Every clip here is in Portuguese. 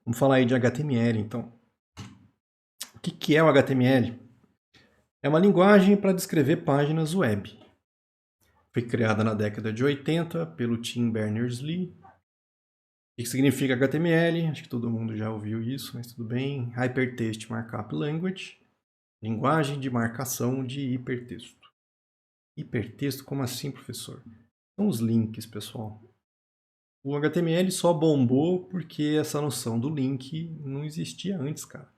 Vamos falar aí de HTML, então. O que é o HTML? É uma linguagem para descrever páginas web. Foi criada na década de 80 pelo Tim Berners-Lee. O que significa HTML? Acho que todo mundo já ouviu isso, mas tudo bem. Hypertext Markup Language, linguagem de marcação de hipertexto. Hipertexto? Como assim, professor? São os links, pessoal. O HTML só bombou porque essa noção do link não existia antes, cara.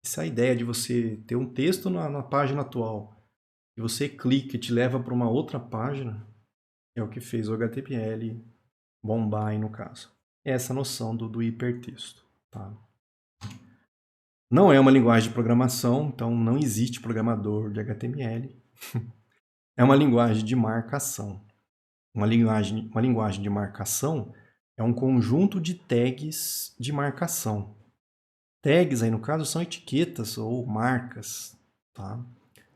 Essa ideia de você ter um texto na página atual e você clica e te leva para uma outra página é o que fez o HTML bombar aí no caso. É essa noção do hipertexto. Tá? Não é uma linguagem de programação, então não existe programador de HTML. É uma linguagem de marcação. Uma linguagem de marcação é um conjunto de tags de marcação. Tags aí no caso são etiquetas ou marcas. Tá?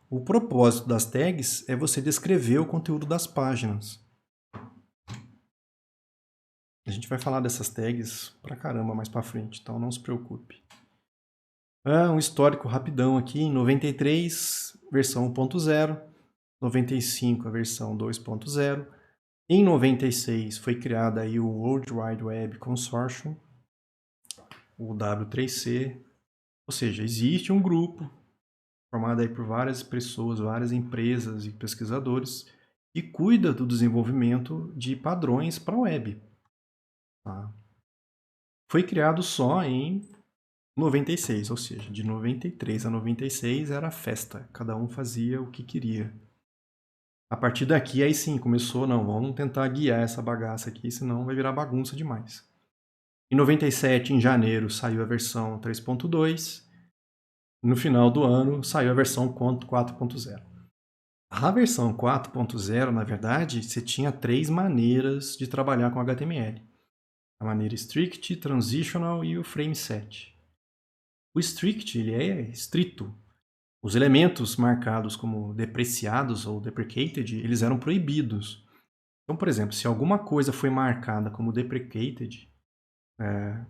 O propósito das tags é você descrever o conteúdo das páginas. A gente vai falar dessas tags pra caramba mais pra frente, então não se preocupe. Um histórico rapidão aqui, em 93, versão 1.0, 95 a versão 2.0, em 96 foi criada aí o World Wide Web Consortium, o W3C, ou seja, existe um grupo formado aí por várias pessoas, várias empresas e pesquisadores e cuida do desenvolvimento de padrões para a web. Tá? Foi criado só em 96, ou seja, de 93 a 96 era festa, cada um fazia o que queria. A partir daqui, aí sim, começou, não, vamos tentar guiar essa bagaça aqui, senão vai virar bagunça demais. Em 97, em janeiro, saiu a versão 3.2, no final do ano saiu a versão 4.0. A versão 4.0, na verdade, você tinha 3 maneiras de trabalhar com HTML. A maneira strict, transitional e o frame set. O strict ele é estrito. Os elementos marcados como depreciados ou deprecated, eles eram proibidos. Então, por exemplo, se alguma coisa foi marcada como deprecated,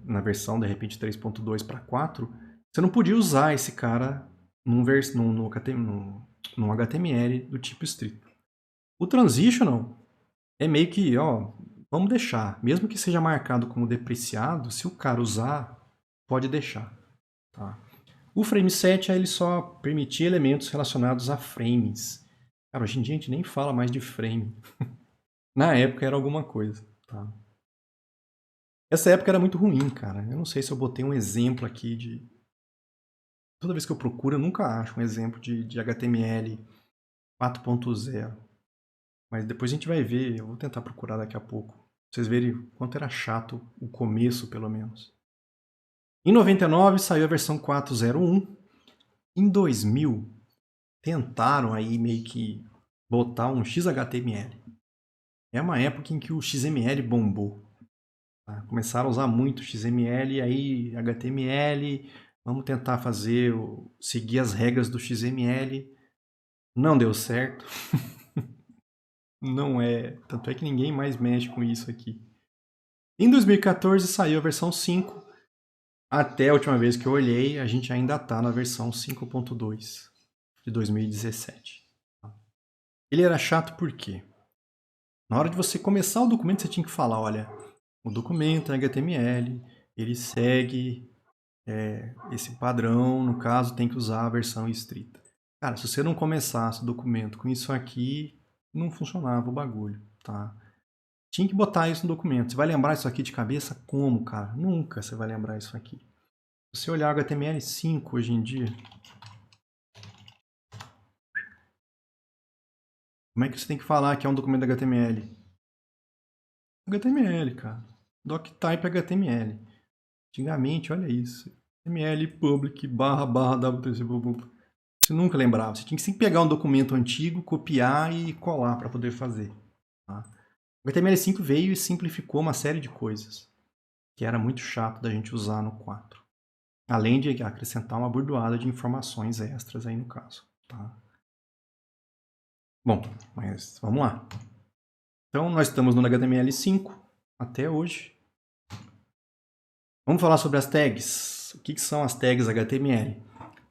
na versão, de repente, 3.2 para 4, você não podia usar esse cara num HTML do tipo estrito. O transitional é meio que, vamos deixar. Mesmo que seja marcado como depreciado, se o cara usar, pode deixar. Tá? O frame set ele só permitia elementos relacionados a frames. Cara, hoje em dia a gente nem fala mais de frame. Na época era alguma coisa. Tá? Essa época era muito ruim, cara. Eu não sei se eu botei um exemplo aqui de... Toda vez que eu procuro, eu nunca acho um exemplo de HTML 4.0. Mas depois a gente vai ver, eu vou tentar procurar daqui a pouco. Pra vocês verem o quanto era chato o começo, pelo menos. Em 99 saiu a versão 4.01. Em 2000, tentaram aí meio que botar um XHTML. É uma época em que o XML bombou. Tá? Começaram a usar muito XML, aí HTML, vamos tentar seguir as regras do XML. Não deu certo. Não é. Tanto é que ninguém mais mexe com isso aqui. Em 2014 saiu a versão 5. Até a última vez que eu olhei, a gente ainda está na versão 5.2 de 2017. Ele era chato por quê? Na hora de você começar o documento, você tinha que falar, olha, o documento é HTML, ele segue esse padrão, no caso, tem que usar a versão estrita. Cara, se você não começasse o documento com isso aqui, não funcionava o bagulho, tá? Tinha que botar isso no documento. Você vai lembrar isso aqui de cabeça? Como, cara? Nunca você vai lembrar isso aqui. Se você olhar o HTML5 hoje em dia, como é que você tem que falar que é um documento HTML? HTML, cara. Doctype HTML. Antigamente, olha isso. HTML public // WTC. Você nunca lembrava. Você tinha que sempre pegar um documento antigo, copiar e colar para poder fazer. Tá? O HTML5 veio e simplificou uma série de coisas que era muito chato da gente usar no 4. Além de acrescentar uma bordoada de informações extras aí no caso. Tá? Bom, mas vamos lá. Então, nós estamos no HTML5 até hoje. Vamos falar sobre as tags. O que são as tags HTML?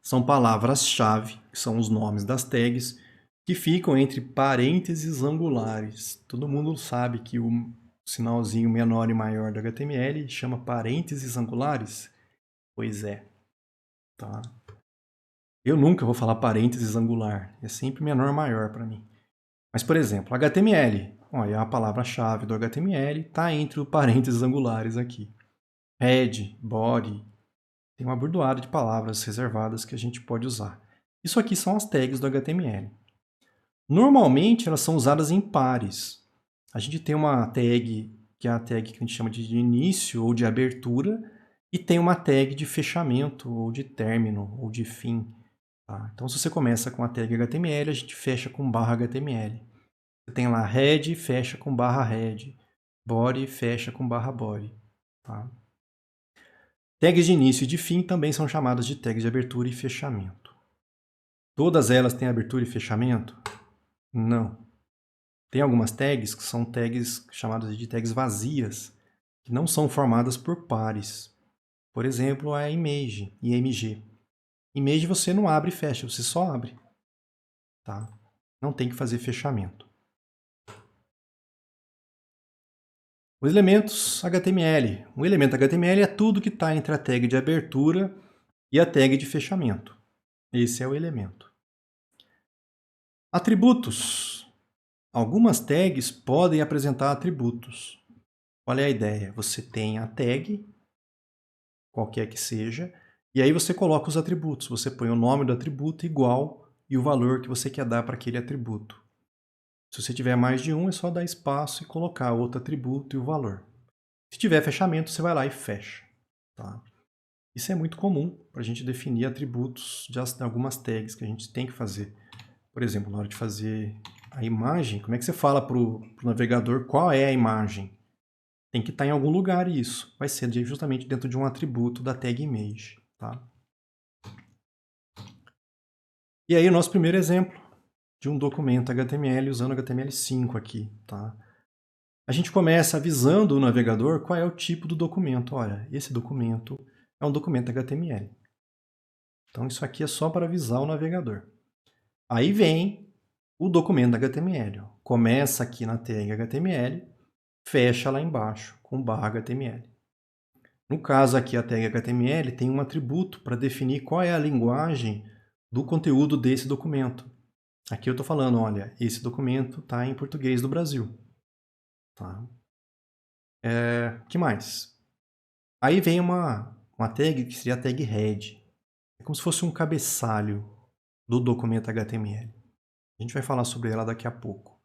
São palavras-chave, que são os nomes das tags, que ficam entre parênteses angulares. Todo mundo sabe que o sinalzinho menor e maior do HTML chama parênteses angulares? Pois é. Tá? Eu nunca vou falar parênteses angular. É sempre menor ou maior para mim. Mas, por exemplo, HTML. Olha, a palavra-chave do HTML está entre os parênteses angulares aqui. Head, body, tem uma bordoada de palavras reservadas que a gente pode usar. Isso aqui são as tags do HTML. Normalmente, elas são usadas em pares. A gente tem uma tag, que é a tag que a gente chama de início ou de abertura, e tem uma tag de fechamento, ou de término, ou de fim. Tá? Então, se você começa com a tag HTML, a gente fecha com barra HTML. Você tem lá head, fecha com barra head. Body, fecha com barra body. Tá? Tags de início e de fim também são chamadas de tags de abertura e fechamento. Todas elas têm abertura e fechamento? Não. Tem algumas tags que são tags chamadas de tags vazias, que não são formadas por pares. Por exemplo, a image, IMG. Image você não abre e fecha, você só abre. Tá? Não tem que fazer fechamento. Os elementos HTML. Um elemento HTML é tudo que está entre a tag de abertura e a tag de fechamento. Esse é o elemento. Atributos. Algumas tags podem apresentar atributos. Qual é a ideia? Você tem a tag, qualquer que seja, e aí você coloca os atributos. Você põe o nome do atributo igual e o valor que você quer dar para aquele atributo. Se você tiver mais de um, é só dar espaço e colocar outro atributo e o valor. Se tiver fechamento, você vai lá e fecha. Tá? Isso é muito comum para a gente definir atributos de algumas tags que a gente tem que fazer. Por exemplo, na hora de fazer a imagem, como é que você fala para o navegador qual é a imagem? Tem que estar em algum lugar isso. Vai ser justamente dentro de um atributo da tag image. Tá? E aí o nosso primeiro exemplo de um documento HTML usando HTML5 aqui. Tá? A gente começa avisando o navegador qual é o tipo do documento. Olha, esse documento é um documento HTML. Então isso aqui é só para avisar o navegador. Aí vem o documento HTML. Começa aqui na tag HTML, fecha lá embaixo com barra HTML. No caso aqui, a tag HTML tem um atributo para definir qual é a linguagem do conteúdo desse documento. Aqui eu estou falando, olha, esse documento está em português do Brasil. Tá? Que mais? Aí vem uma tag que seria a tag head. É como se fosse um cabeçalho do documento HTML. A gente vai falar sobre ela daqui a pouco.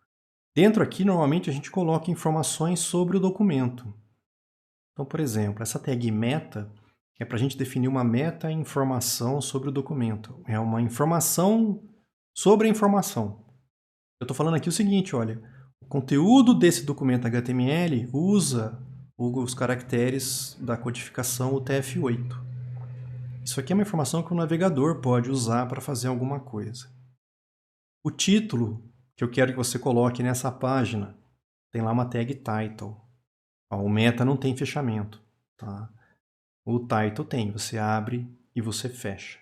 Dentro aqui, normalmente, a gente coloca informações sobre o documento. Então, por exemplo, essa tag meta é para a gente definir uma meta-informação sobre o documento. É uma informação sobre a informação. Eu estou falando aqui o seguinte, olha, o conteúdo desse documento HTML usa os caracteres da codificação UTF-8. Isso aqui é uma informação que o navegador pode usar para fazer alguma coisa. O título que eu quero que você coloque nessa página tem lá uma tag title. O meta não tem fechamento. Tá? O title tem, você abre e você fecha.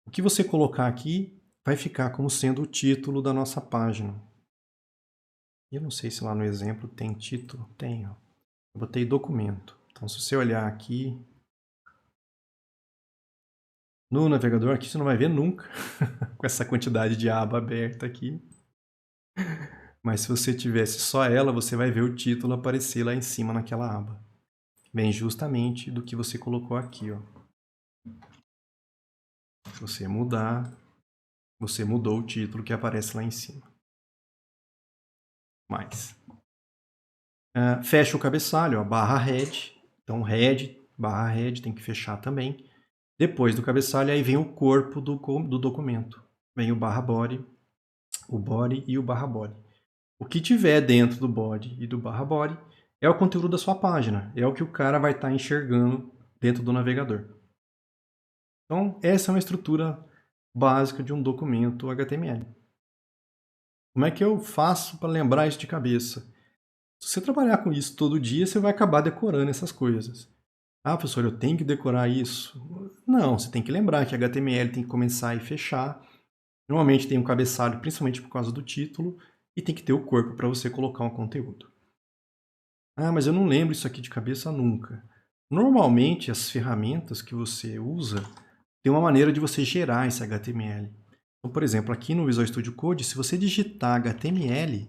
O que você colocar aqui vai ficar como sendo o título da nossa página. Eu não sei se lá no exemplo tem título. Tem. Ó. Eu botei documento. Então, se você olhar aqui no navegador, aqui você não vai ver nunca com essa quantidade de aba aberta aqui. Mas se você tivesse só ela, você vai ver o título aparecer lá em cima naquela aba. Vem justamente do que você colocou aqui. Ó. Se você mudar, você mudou o título que aparece lá em cima. Mais. Fecha o cabeçalho, ó, barra head. Então, head, barra head, tem que fechar também. Depois do cabeçalho, aí vem o corpo do documento. Vem o barra body, o body e o barra body. O que tiver dentro do body e do barra body é o conteúdo da sua página. É o que o cara vai estar enxergando dentro do navegador. Então, essa é uma estrutura básica de um documento HTML. Como é que eu faço para lembrar isso de cabeça? Se você trabalhar com isso todo dia, você vai acabar decorando essas coisas. Ah, professor, eu tenho que decorar isso? Não, você tem que lembrar que HTML tem que começar e fechar. Normalmente tem um cabeçalho, principalmente por causa do título, e tem que ter o corpo para você colocar um conteúdo. Ah, mas eu não lembro isso aqui de cabeça nunca. Normalmente, as ferramentas que você usa tem uma maneira de você gerar esse HTML. Então, por exemplo, aqui no Visual Studio Code, se você digitar HTML,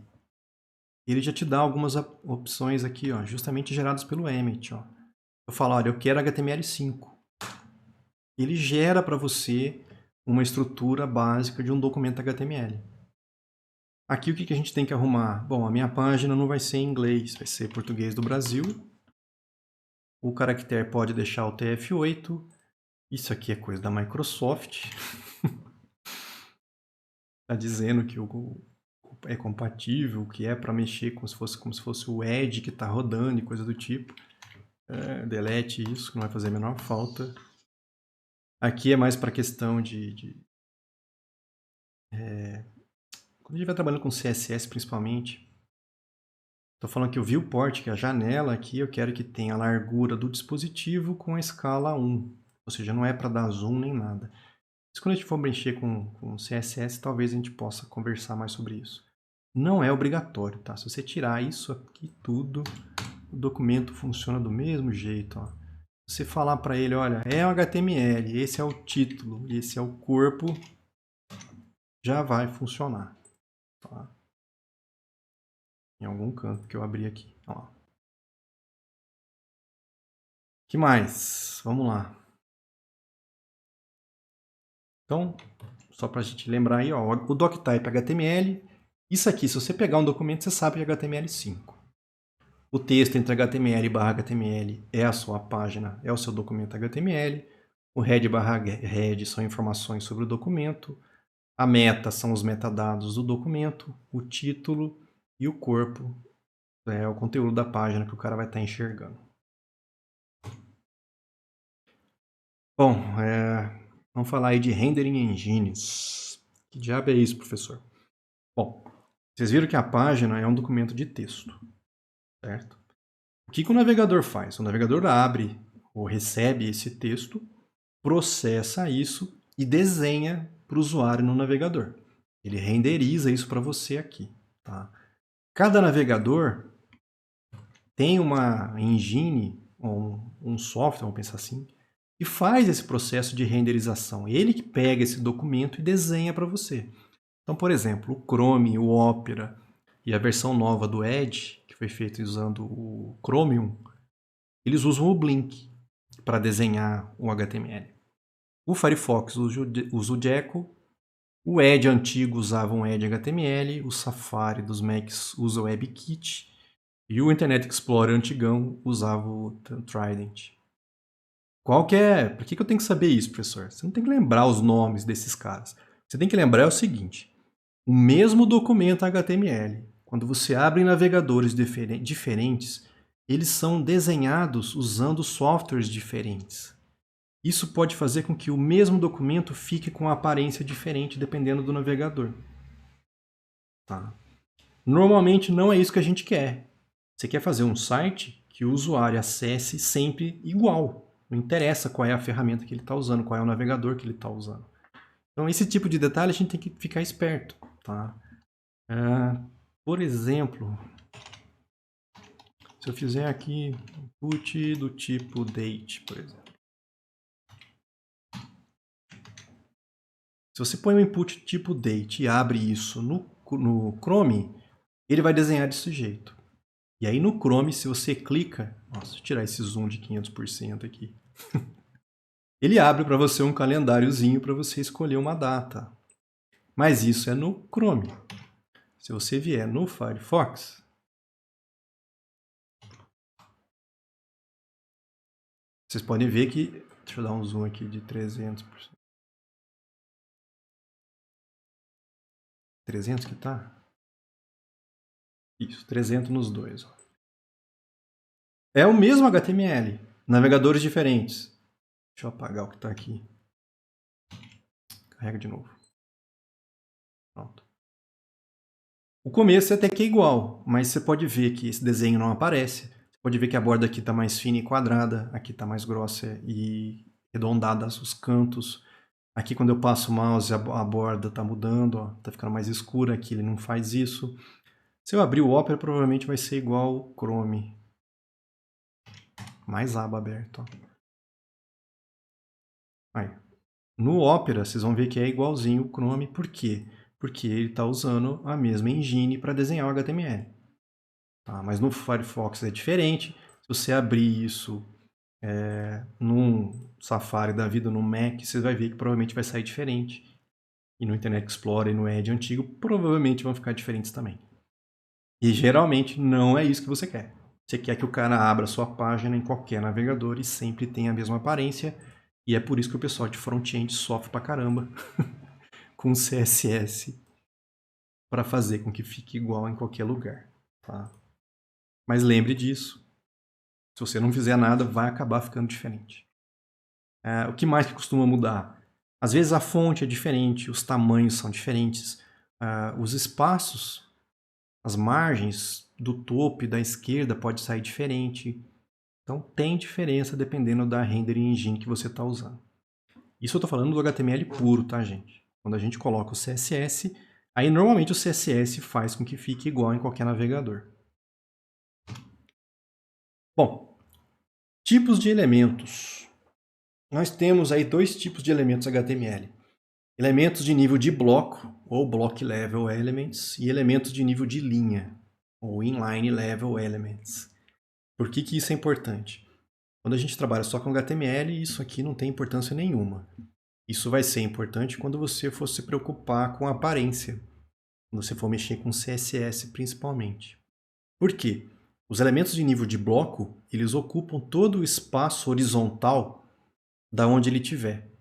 ele já te dá algumas opções aqui, ó, justamente geradas pelo Emmet. Ó. Eu falo, olha, eu quero HTML5. Ele gera para você uma estrutura básica de um documento HTML. Aqui o que a gente tem que arrumar? Bom, a minha página não vai ser em inglês, vai ser português do Brasil. O caractere pode deixar o TF8. Isso aqui é coisa da Microsoft. Está dizendo que é compatível, que é para mexer como se fosse o Edge que está rodando e coisa do tipo. Delete isso, que não vai fazer a menor falta. Aqui é mais para questão quando a gente vai trabalhando com CSS principalmente. Estou falando que o viewport, que é a janela aqui, eu quero que tenha a largura do dispositivo com a escala 1. Ou seja, não é para dar zoom nem nada. Mas quando a gente for mexer com CSS, talvez a gente possa conversar mais sobre isso. Não é obrigatório, tá? Se você tirar isso aqui tudo, o documento funciona do mesmo jeito, ó. Você falar para ele, olha, é um HTML, esse é o título, esse é o corpo, já vai funcionar, tá? Em algum canto que eu abri aqui, ó. Que mais? Vamos lá. Então, só para a gente lembrar aí, ó, o doctype HTML. Isso aqui, se você pegar um documento, você sabe que é HTML5. O texto entre HTML e /HTML é a sua página, é o seu documento HTML. O head/head são informações sobre o documento. A meta são os metadados do documento. O título e o corpo é o conteúdo da página que o cara vai estar enxergando. Bom, vamos falar aí de rendering engines. Que diabo é isso, professor? Bom, vocês viram que a página é um documento de texto, certo? O que o navegador faz? O navegador abre ou recebe esse texto, processa isso e desenha para o usuário no navegador. Ele renderiza isso para você aqui. Tá? Cada navegador tem uma engine, ou um software, vamos pensar assim, que faz esse processo de renderização. Ele que pega esse documento e desenha para você. Então, por exemplo, o Chrome, o Opera e a versão nova do Edge, que foi feita usando o Chromium, eles usam o Blink para desenhar o HTML. O Firefox usa o Gecko, o Edge antigo usava um Edge HTML, o Safari dos Macs usa o WebKit e o Internet Explorer antigão usava o Trident. Qual que é? Por que eu tenho que saber isso, professor? Você não tem que lembrar os nomes desses caras. Você tem que lembrar o seguinte: o mesmo documento HTML, quando você abre em navegadores diferentes, eles são desenhados usando softwares diferentes. Isso pode fazer com que o mesmo documento fique com uma aparência diferente dependendo do navegador. Tá? Normalmente não é isso que a gente quer. Você quer fazer um site que o usuário acesse sempre igual. Não interessa qual é a ferramenta que ele está usando, qual é o navegador que ele está usando. Então, esse tipo de detalhe a gente tem que ficar esperto. Tá? Por exemplo, se eu fizer aqui input do tipo date, por exemplo. Se você põe um input tipo date e abre isso no Chrome, ele vai desenhar desse jeito. E aí no Chrome, se você clica... Nossa, deixa eu tirar esse zoom de 500% aqui. Ele abre para você um calendáriozinho para você escolher uma data. Mas isso é no Chrome. Se você vier no Firefox, vocês podem ver que... Deixa eu dar um zoom aqui de 300%. 300 que tá? Isso, 300 nos dois. Ó. É o mesmo HTML, navegadores diferentes. Deixa eu apagar o que está aqui. Carrega de novo. Pronto. O começo até que é igual, mas você pode ver que esse desenho não aparece. Você Pode ver que a borda aqui está mais fina e quadrada, aqui está mais grossa e arredondada os cantos. Aqui, quando eu passo o mouse, a borda está mudando, está ficando mais escura. Aqui ele não faz isso. Se eu abrir o Opera, provavelmente vai ser igual o Chrome. Mais aba aberta. Ó. Aí. No Opera, vocês vão ver que é igualzinho o Chrome. Por quê? Porque ele está usando a mesma engine para desenhar o HTML. Tá? Mas no Firefox é diferente. Se você abrir isso num Safari da vida, no Mac, você vai ver que provavelmente vai sair diferente. E no Internet Explorer e no Edge antigo, provavelmente vão ficar diferentes também. E geralmente não é isso que você quer. Você quer que o cara abra sua página em qualquer navegador e sempre tenha a mesma aparência. E é por isso que o pessoal de front-end sofre pra caramba com CSS para fazer com que fique igual em qualquer lugar. Tá? Mas lembre disso. Se você não fizer nada, vai acabar ficando diferente. O que mais que costuma mudar? Às vezes a fonte é diferente, os tamanhos são diferentes, os espaços, as margens do topo e da esquerda pode sair diferente. Então tem diferença dependendo da rendering engine que você está usando. Isso eu estou falando do HTML puro, tá, gente? Quando a gente coloca o CSS, aí normalmente o CSS faz com que fique igual em qualquer navegador. Bom, tipos de elementos. Nós temos aí dois tipos de elementos HTML. Elementos de nível de bloco, ou Block Level Elements, e elementos de nível de linha, ou Inline Level Elements. Por que isso é importante? Quando a gente trabalha só com HTML, isso aqui não tem importância nenhuma. Isso vai ser importante quando você for se preocupar com a aparência, quando você for mexer com CSS principalmente. Por quê? Os elementos de nível de bloco, eles ocupam todo o espaço horizontal da onde ele estiver.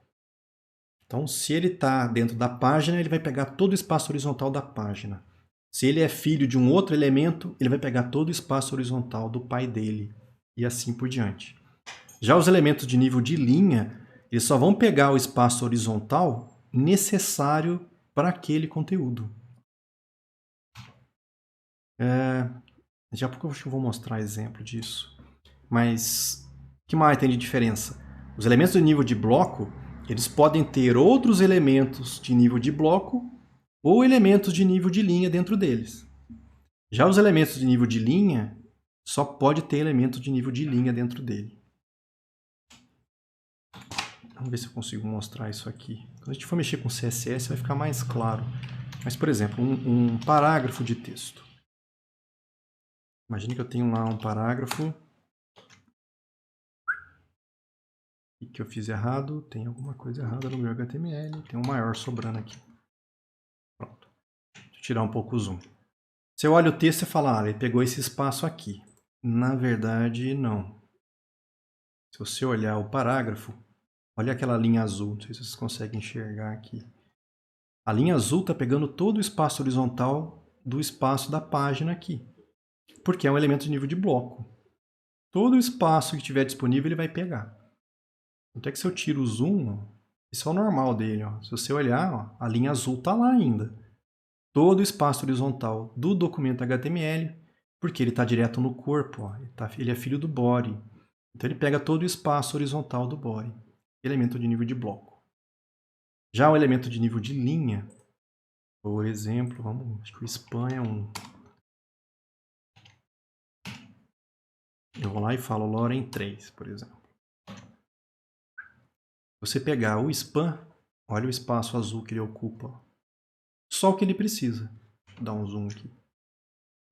Então, se ele está dentro da página, ele vai pegar todo o espaço horizontal da página. Se ele é filho de um outro elemento, ele vai pegar todo o espaço horizontal do pai dele, e assim por diante. Já os elementos de nível de linha, eles só vão pegar o espaço horizontal necessário para aquele conteúdo. Daqui a pouco eu vou mostrar exemplo disso. Mas o que mais tem de diferença? Os elementos de nível de bloco, eles podem ter outros elementos de nível de bloco ou elementos de nível de linha dentro deles. Já os elementos de nível de linha, só pode ter elemento de nível de linha dentro dele. Vamos ver se eu consigo mostrar isso aqui. Quando a gente for mexer com CSS, vai ficar mais claro. Mas, por exemplo, um parágrafo de texto. Imagine que eu tenho lá um parágrafo. E que eu fiz errado, tem alguma coisa errada no meu HTML. Tem um maior sobrando aqui. Pronto. Deixa eu tirar um pouco o zoom. Você olha o texto e fala, ele pegou esse espaço aqui. Na verdade, não. Se você olhar o parágrafo, olha aquela linha azul, não sei se vocês conseguem enxergar aqui. A linha azul está pegando todo o espaço horizontal do espaço da página aqui, porque é um elemento de nível de bloco. Todo o espaço que estiver disponível ele vai pegar. Até que se eu tiro o zoom, esse é o normal dele. Ó. Se você olhar, a linha azul está lá ainda. Todo o espaço horizontal do documento HTML, porque ele está direto no corpo, ó. Ele é filho do body. Então ele pega todo o espaço horizontal do body, elemento de nível de bloco. Já o elemento de nível de linha, por exemplo, acho que o span é um. Eu vou lá e falo Loren 3, por exemplo. Você pegar o span, olha o espaço azul que ele ocupa. Só o que ele precisa. Vou dar um zoom aqui.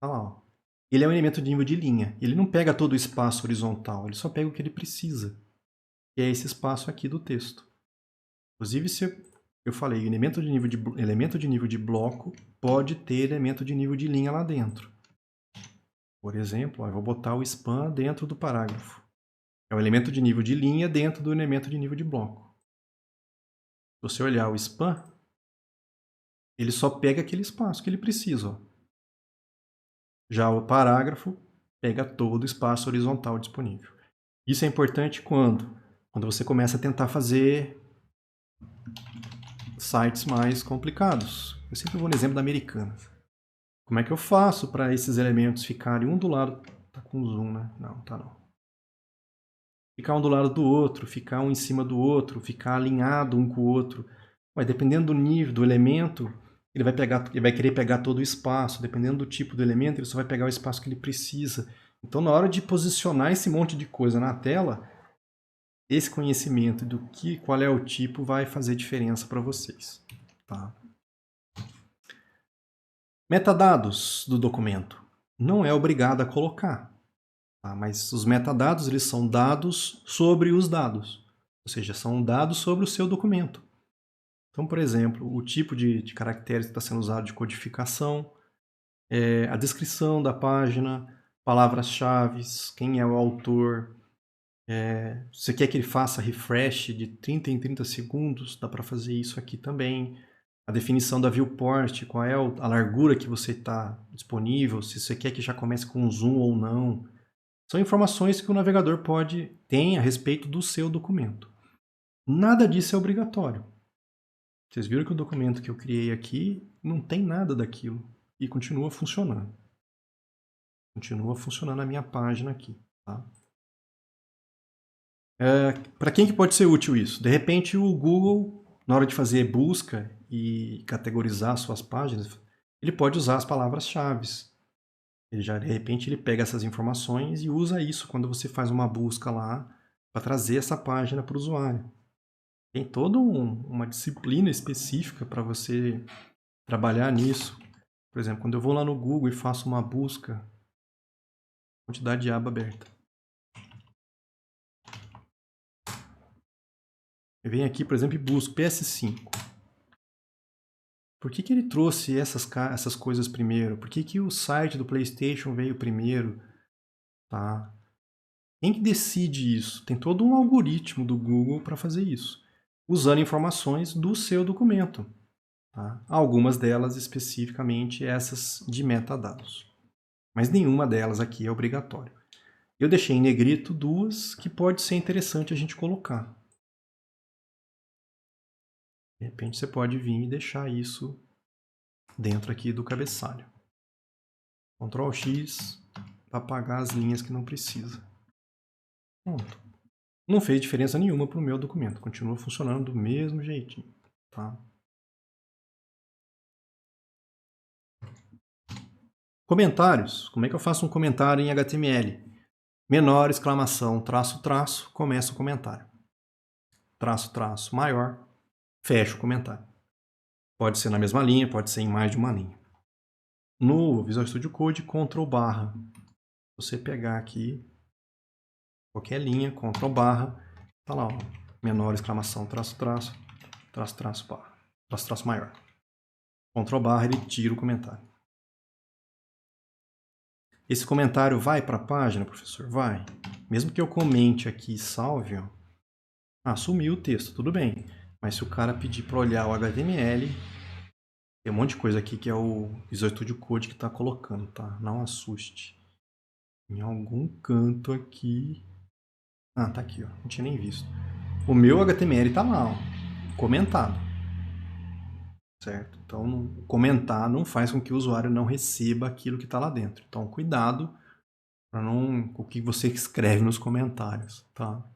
Olha lá, ó. Ele é um elemento de nível de linha. Ele não pega todo o espaço horizontal, ele só pega o que ele precisa. Que é esse espaço aqui do texto. Inclusive, se eu falei, elemento de nível de bloco pode ter elemento de nível de linha lá dentro. Por exemplo, ó, eu vou botar o span dentro do parágrafo. É um elemento de nível de linha dentro do elemento de nível de bloco. Se você olhar o span, ele só pega aquele espaço que ele precisa. Ó. Já o parágrafo pega todo o espaço horizontal disponível. Isso é importante quando você começa a tentar fazer sites mais complicados. Eu sempre vou no exemplo da Americanas. Como é que eu faço para esses elementos ficarem um do lado? Tá com zoom, né? Não, tá não. Ficar um do lado do outro, ficar um em cima do outro, ficar alinhado um com o outro. Mas dependendo do nível, do elemento, ele vai querer pegar todo o espaço. Dependendo do tipo do elemento, ele só vai pegar o espaço que ele precisa. Então, na hora de posicionar esse monte de coisa na tela, esse conhecimento qual é o tipo vai fazer diferença para vocês. Tá? Metadados do documento. Não é obrigado a colocar. Tá? Mas os metadados, eles são dados sobre os dados. Ou seja, são dados sobre o seu documento. Então, por exemplo, o tipo de caracteres que está sendo usado de codificação, a descrição da página, palavras-chave, quem é o autor. Se você quer que ele faça refresh de 30 em 30 segundos, dá para fazer isso aqui também. A definição da viewport, qual é a largura que você está disponível, se você quer que já comece com zoom ou não. São informações que o navegador tem a respeito do seu documento. Nada disso é obrigatório. Vocês viram que o documento que eu criei aqui não tem nada daquilo e continua funcionando. Continua funcionando a minha página aqui. Tá? Para quem que pode ser útil isso? De repente o Google, na hora de fazer busca e categorizar suas páginas, ele pode usar as palavras-chave. De repente ele pega essas informações e usa isso quando você faz uma busca lá para trazer essa página para o usuário. Tem toda uma disciplina específica para você trabalhar nisso. Por exemplo, quando eu vou lá no Google e faço uma busca, quantidade de aba aberta. Eu venho aqui, por exemplo, e busco PS5. Por que ele trouxe essas coisas primeiro? Por que o site do PlayStation veio primeiro? Tá? Quem que decide isso? Tem todo um algoritmo do Google para fazer isso, usando informações do seu documento. Tá? Algumas delas, especificamente, essas de metadados. Mas nenhuma delas aqui é obrigatória. Eu deixei em negrito duas que pode ser interessante a gente colocar. De repente você pode vir e deixar isso dentro aqui do cabeçalho. Ctrl X para apagar as linhas que não precisa. Pronto. Não fez diferença nenhuma para o meu documento. Continua funcionando do mesmo jeitinho. Tá? Comentários. Como é que eu faço um comentário em HTML? Menor, exclamação, traço, traço, começa o comentário. Traço, traço, maior, fecha o comentário. Pode ser na mesma linha, pode ser em mais de uma linha. No Visual Studio Code, Ctrl barra. Você pegar aqui qualquer linha, Ctrl barra, tá lá, ó, menor, exclamação, traço, traço, traço, traço, barra, traço, traço maior. Ctrl barra, ele tira o comentário. Esse comentário vai para a página, professor? Vai. Mesmo que eu comente aqui e salve, ó, sumiu o texto, tudo bem. Mas se o cara pedir para olhar o HTML, tem um monte de coisa aqui que é o Visual Studio Code que está colocando, tá? Não assuste. Em algum canto aqui... tá aqui, ó. Não tinha nem visto. O meu HTML tá lá, ó. Comentado. Certo? Então, comentar não faz com que o usuário não receba aquilo que está lá dentro. Então, cuidado com o que você escreve nos comentários, tá?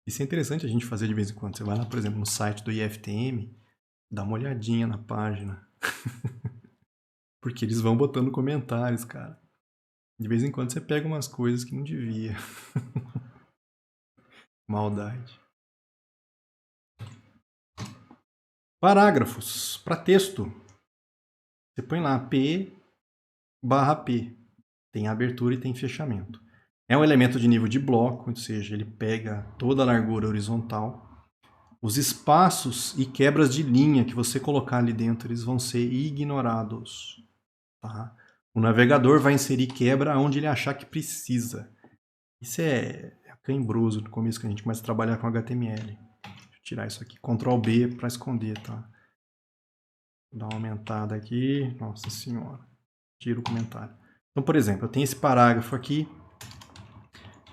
Isso é interessante a gente fazer de vez em quando. Você vai lá, por exemplo, no site do IFTM, dá uma olhadinha na página. Porque eles vão botando comentários, cara. De vez em quando você pega umas coisas que não devia. Maldade. Parágrafos. Para texto. Você põe lá P barra P. Tem abertura e tem fechamento. É um elemento de nível de bloco, ou seja, ele pega toda a largura horizontal. Os espaços e quebras de linha que você colocar ali dentro, eles vão ser ignorados. Tá? O navegador vai inserir quebra onde ele achar que precisa. Isso é cãibroso no começo que a gente começa a trabalhar com HTML. Deixa eu tirar isso aqui. Ctrl B para esconder, tá? Vou dar uma aumentada aqui. Nossa senhora. Tira o comentário. Então, por exemplo, eu tenho esse parágrafo aqui.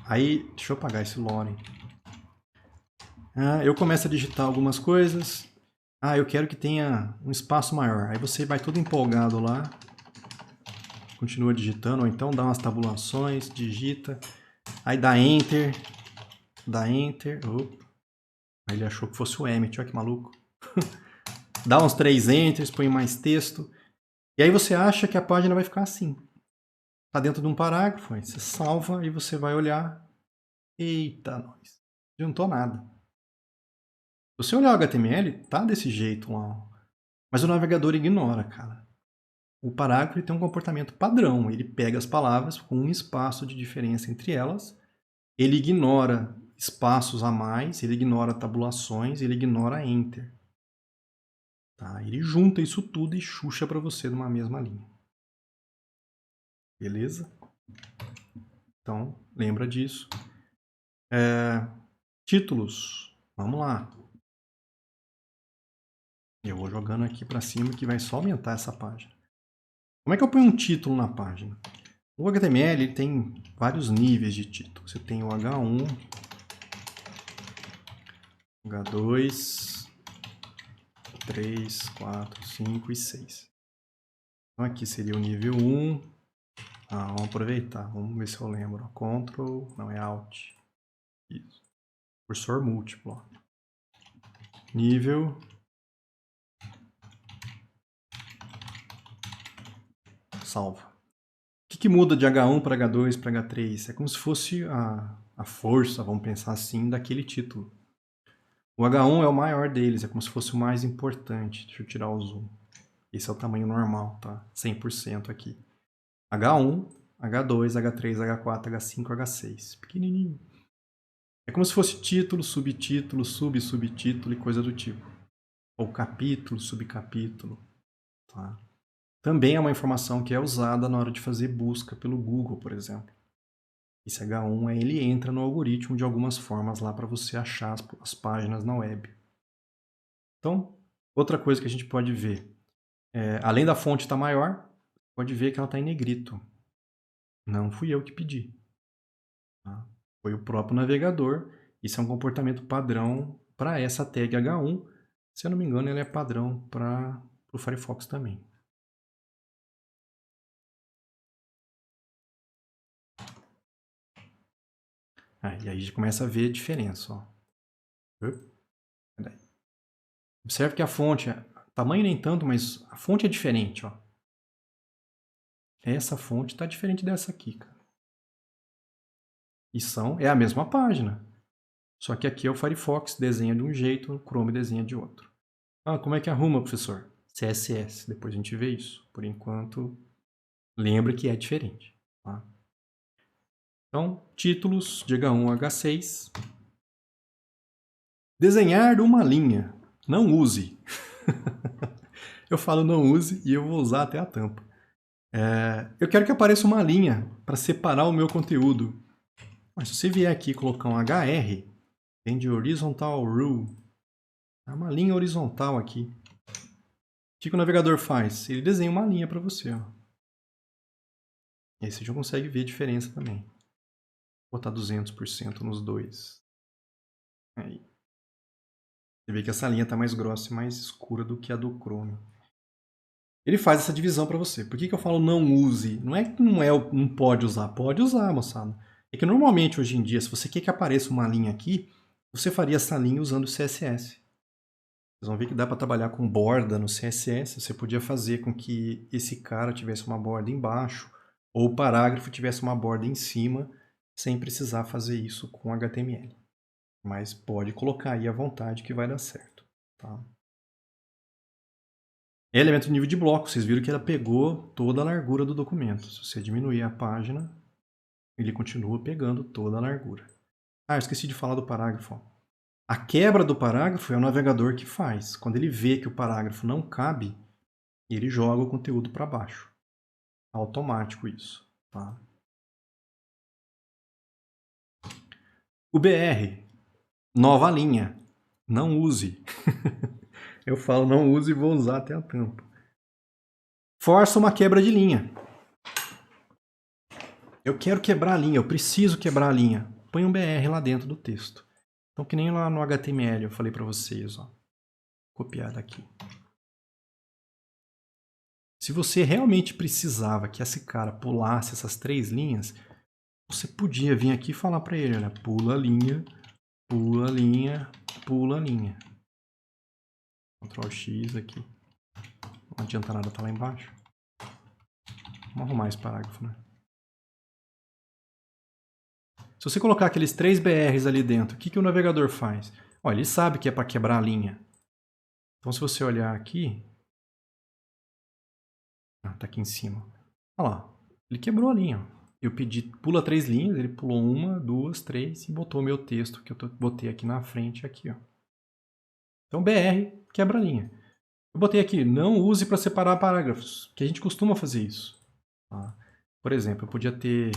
Aí, deixa eu apagar esse lore. Eu começo a digitar algumas coisas. Eu quero que tenha um espaço maior. Aí você vai todo empolgado lá. continua digitando, ou então dá umas tabulações, digita, aí dá Enter, opa, aí ele achou que fosse o Emmet, olha que maluco. Dá uns 3 Enters, põe mais texto, e aí você acha que a página vai ficar assim. Está dentro de um parágrafo, aí você salva e você vai olhar, eita, nós, não adiantou nada. Se você olhar o HTML, tá desse jeito lá, mas o navegador ignora, cara. O parágrafo ele tem um comportamento padrão, ele pega as palavras com um espaço de diferença entre elas, ele ignora espaços a mais, ele ignora tabulações, ele ignora enter. Tá? Ele junta isso tudo e xuxa para você numa mesma linha. Beleza? Então, lembra disso. Títulos. Vamos lá. Eu vou jogando aqui para cima que vai só aumentar essa página. Como é que eu ponho um título na página? O HTML ele tem vários níveis de título. Você tem o H1, H2, 3, 4, 5 e 6. Então aqui seria o nível 1. Vamos aproveitar. Vamos ver se eu lembro. Ctrl, não é Alt. Isso. Cursor múltiplo. Ó. Nível. Salva. O que muda de H1 para H2 para H3? É como se fosse a força, vamos pensar assim, daquele título. O H1 é o maior deles, é como se fosse o mais importante. Deixa eu tirar o zoom. Esse é o tamanho normal, tá? 100% aqui. H1, H2, H3, H4, H5, H6. Pequenininho. É como se fosse título, subtítulo, subtítulo e coisa do tipo. Ou capítulo, subcapítulo. Tá? Também é uma informação que é usada na hora de fazer busca pelo Google, por exemplo. Esse H1 ele entra no algoritmo de algumas formas lá para você achar as páginas na web. Então, outra coisa que a gente pode ver, além da fonte estar maior, pode ver que ela está em negrito. Não fui eu que pedi. Tá? Foi o próprio navegador. Isso é um comportamento padrão para essa tag H1. Se eu não me engano, ele é padrão para o Firefox também. E aí a gente começa a ver a diferença. Ó. Observe que a fonte, tamanho nem tanto, mas a fonte é diferente. Ó. Essa fonte está diferente dessa aqui, cara. E é a mesma página. Só que aqui é o Firefox desenha de um jeito, o Chrome desenha de outro. Como é que arruma, professor? CSS. Depois a gente vê isso. Por enquanto, lembra que é diferente. Tá? Então, títulos de H1 a H6. Desenhar uma linha. Não use. Eu falo não use e eu vou usar até a tampa. Eu quero que apareça uma linha para separar o meu conteúdo. Mas se você vier aqui e colocar um HR, vem de Horizontal Rule. É uma linha horizontal aqui. O que o navegador faz? Ele desenha uma linha para você. Ó. E aí você já consegue ver a diferença também. Vou botar 200% nos dois. Aí. Você vê que essa linha está mais grossa e mais escura do que a do Chrome. Ele faz essa divisão para você. Por que eu falo não use? Não é que não pode usar. Pode usar, moçada. É que normalmente hoje em dia, se você quer que apareça uma linha aqui, você faria essa linha usando o CSS. Vocês vão ver que dá para trabalhar com borda no CSS. Você podia fazer com que esse cara tivesse uma borda embaixo ou o parágrafo tivesse uma borda em cima, sem precisar fazer isso com HTML. Mas pode colocar aí à vontade que vai dar certo. Tá? Elemento de nível de bloco. Vocês viram que ela pegou toda a largura do documento. Se você diminuir a página, ele continua pegando toda a largura. Eu esqueci de falar do parágrafo. A quebra do parágrafo é o navegador que faz. Quando ele vê que o parágrafo não cabe, ele joga o conteúdo para baixo. Automático isso. Tá? O BR, nova linha. Não use. Eu falo não use e vou usar até a tampa. Força uma quebra de linha. Eu quero quebrar a linha, eu preciso quebrar a linha. Põe um BR lá dentro do texto. Então, que nem lá no HTML eu falei para vocês. Ó. Copiar daqui. Se você realmente precisava que esse cara pulasse essas 3 linhas, você podia vir aqui e falar para ele, olha, pula linha, pula linha, pula linha. Ctrl X aqui. Não adianta nada, tá lá embaixo. Vamos arrumar esse parágrafo, né? Se você colocar aqueles 3 BRs ali dentro, o que o navegador faz? Olha, ele sabe que é para quebrar a linha. Então, se você olhar aqui... tá aqui em cima. Olha lá, ele quebrou a linha. Eu pedi, pula 3 linhas, ele pulou 1, 2, 3 e botou o meu texto que eu botei aqui na frente, aqui, ó. Então, BR quebra a linha. Eu botei aqui, não use para separar parágrafos, que a gente costuma fazer isso. Tá? Por exemplo, eu podia ter...